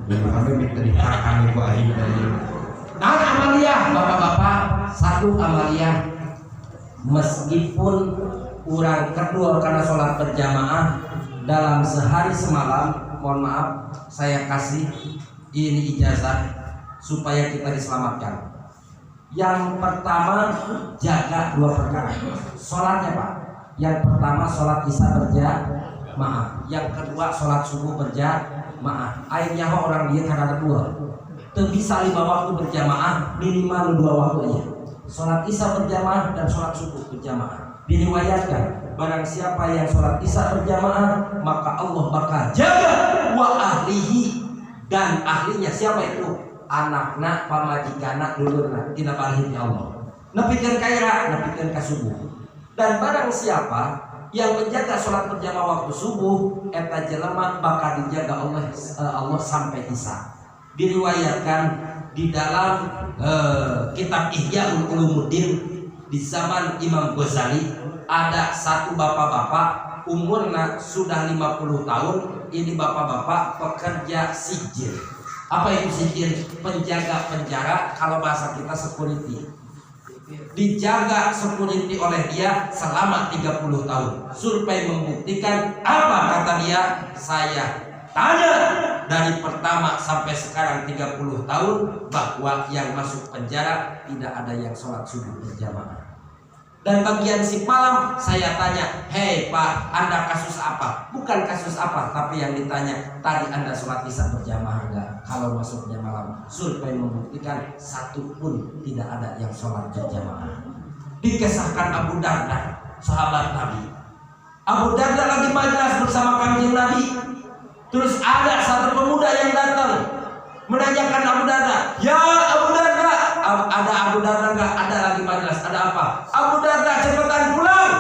Ibu kami minta ditahan ibu aing tadi. Nah, amaliyah bapak-bapak, satu amaliyah meskipun kurang kedua karena sholat berjamaah dalam sehari semalam, mohon maaf saya kasih ini ijazah supaya kita diselamatkan. Yang pertama jaga dua perkara. Sholatnya Pak. Yang pertama sholat isya berjamaah. Yang kedua sholat subuh berjamaah. Akhirnya orang dia karena dua. Itu bisa 5 waktu berjamaah, minimal 2 waktu aja. Sholat isya berjamaah dan sholat subuh berjamaah. Diriwayatkan barang siapa yang sholat isya berjamaah maka Allah bakal jaga wa ahlihi, dan ahlinya siapa itu? Anakna, pamajikana, dulurna, tidak balik ya Allah. Nepikeun kaira, nepikeun ka subuh. Dan barang siapa yang menjaga sholat berjamaah waktu subuh, eta jelema bakal dijaga Allah sampai isya. Diriwayatkan di dalam kitab Ihya Ulumuddin di zaman Imam Ghazali ada satu bapak-bapak umurnya sudah 50 tahun. Ini bapak-bapak pekerja sijil. Apa itu sijil? Penjaga penjara, kalau bahasa kita security. Dijaga security oleh dia selama 30 tahun. Survei membuktikan apa kata dia? Saya tanya dari pertama sampai sekarang 30 tahun bahwa yang masuk penjara tidak ada yang sholat subuh berjamaah. Dan bagian si malam saya tanya, hei Pak, Anda kasus apa? Bukan kasus apa, tapi yang ditanya, tadi Anda sholat isya berjamaah enggak? Kalau masuknya malam, survei membuktikan satu pun tidak ada yang sholat berjamaah. Dikisahkan Abu Darda, sahabat Nabi. Abu Darda lagi majlis bersama Kanjeng Nabi. Terus ada satu pemuda yang datang menanyakan Abu Darda, ya Abu Darda, ada Abu Darda enggak? Ada lagi majlis, ada apa? Abu Darda cepetan pulang.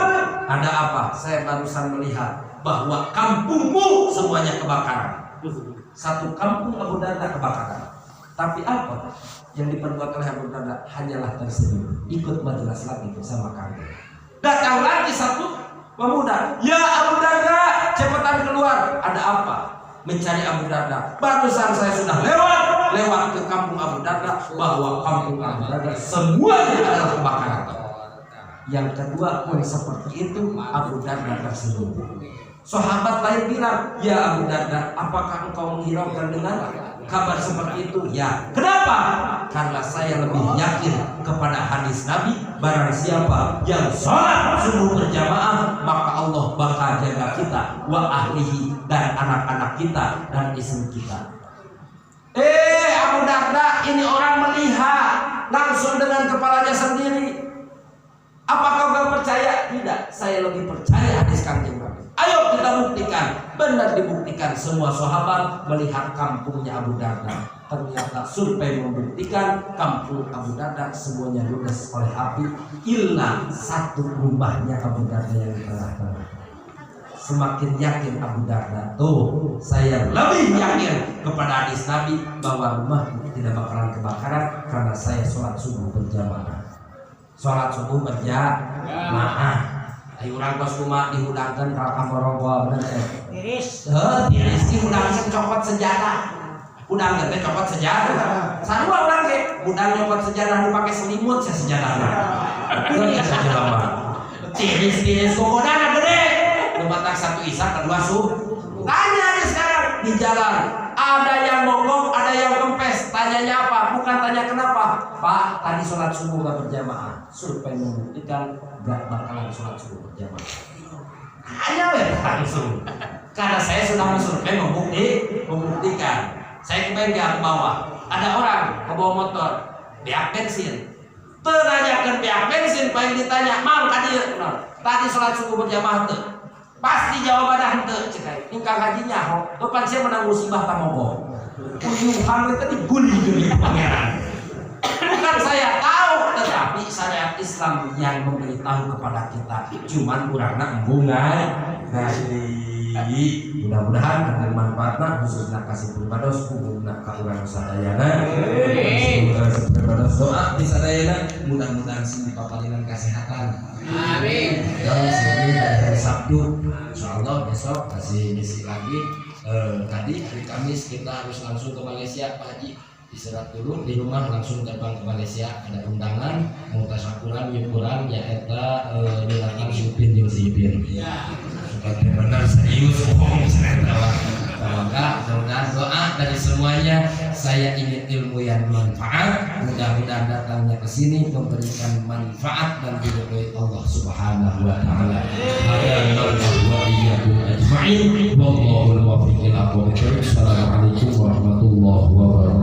Ada apa? Saya barusan melihat bahwa kampungmu semuanya kebakaran. Satu kampung Abu Darda kebakaran. Tapi apa yang diperbuat oleh Abu Darda? Hanyalah tersenyum, ikut majlis lagi bersama kami. Datang lagi satu pemuda, ya Abu Darda cepetan keluar. Ada apa? Mencari Abu Darda. Barusan saya sudah lewat ke kampung Abu Darda, bahwa kampung Abu Darda semuanya adalah kebakaran. Yang kedua pun seperti itu, Abu Darda tersenyum. Sahabat lain bilang, ya Abu Darda, apakah engkau menghiraukan dengan kabar seperti itu? Ya. Kenapa? Karena saya lebih yakin kepada hadis Nabi, barang siapa yang sholat subuh berjamaah maka Allah bakal jaga kita wa ahlihi, dan anak-anak kita dan istri kita. Abu Darda ini orang melihat langsung dengan kepalanya sendiri. Apakah kau percaya? Tidak, saya lebih percaya hadis Kanjeng Nabi. Ayo kita buktikan. Benar dibuktikan, semua sahabat melihat kampungnya Abu Darda. Ternyata survei membuktikan kampung Abu Darda semuanya ludes oleh api, illa satu rumahnya Abu Darda yang tengah-tengah. Semakin yakin Abu Darda, tuh saya lebih yakin kepada hadis Nabi bahwa rumah tidak bakalan kebakaran karena saya sholat subuh berjamaah. Sholat subuh berjamaah. Ayo urang kos kumaha dihudangkeun ka kamoronggo bener teh. Tiris. Tiris dihudangkeun copot sejadah. Udang teh copot sejadah. Sarua urang ge udang copot sejadah dipake selimut sia sejadahna. Ieu saja lama. Tiris kokodana gede. Nu batak satu isya kedua subuh. Tanya nih sekarang di jalan. Ada yang mogok, ada yang kempes. Tanyanya apa? Bukan tanya kenapa. Pak, tadi sholat subuh gak berjamaah. Survei membuktikan gak bakalan sholat subuh berjamaah. Hanya langsung. Karena saya sudah mensurvei membuktikan. Saya kemarin di bawah. Ada orang ke bawah motor, pihak bensin. Tenanyakan pihak bensin, paling ditanya, Mang tadi sholat subuh berjamaah tuh. Pasti jawabannya henteu cekai. Ingkang hajinya depan saya menang musibah tamogo. Uyuhan itu diguli pangeran. Bukan saya tahu, tetapi syariat Islam yang memberitahu kepada kita. Cuman kurangna embungan kasih. Mudah-mudahan ada manfaatna khususnya kasih pribados umumna ka urang sadayana. Pribados doa bisa dayana mudah-mudahan sih dipaparinan kesehatan. Amin. Dan sini hari Sabtu, insyaallah besok kasih misi lagi. Tadi hari Kamis kita harus langsung ke Malaysia Pak Haji, istirahat dulu di rumah langsung terbang ke Malaysia. Ada undangan mau tasyakuran yukuran ya eta nyelatan supin jeung sipin. Supaya benar serius bohong sereta. Maka mudah-mudahan doa dari semuanya. Saya ingin ilmu yang manfaat, mudah-mudahan datangnya ke sini memberikan manfaat dan diridhoi Allah Subhanahu wa taala. Hadallahu wa iyyakum ajma'in. Wallahul muwaffiq ila aqwamit thoriq. Assalamualaikum warahmatullahi wabarakatuh.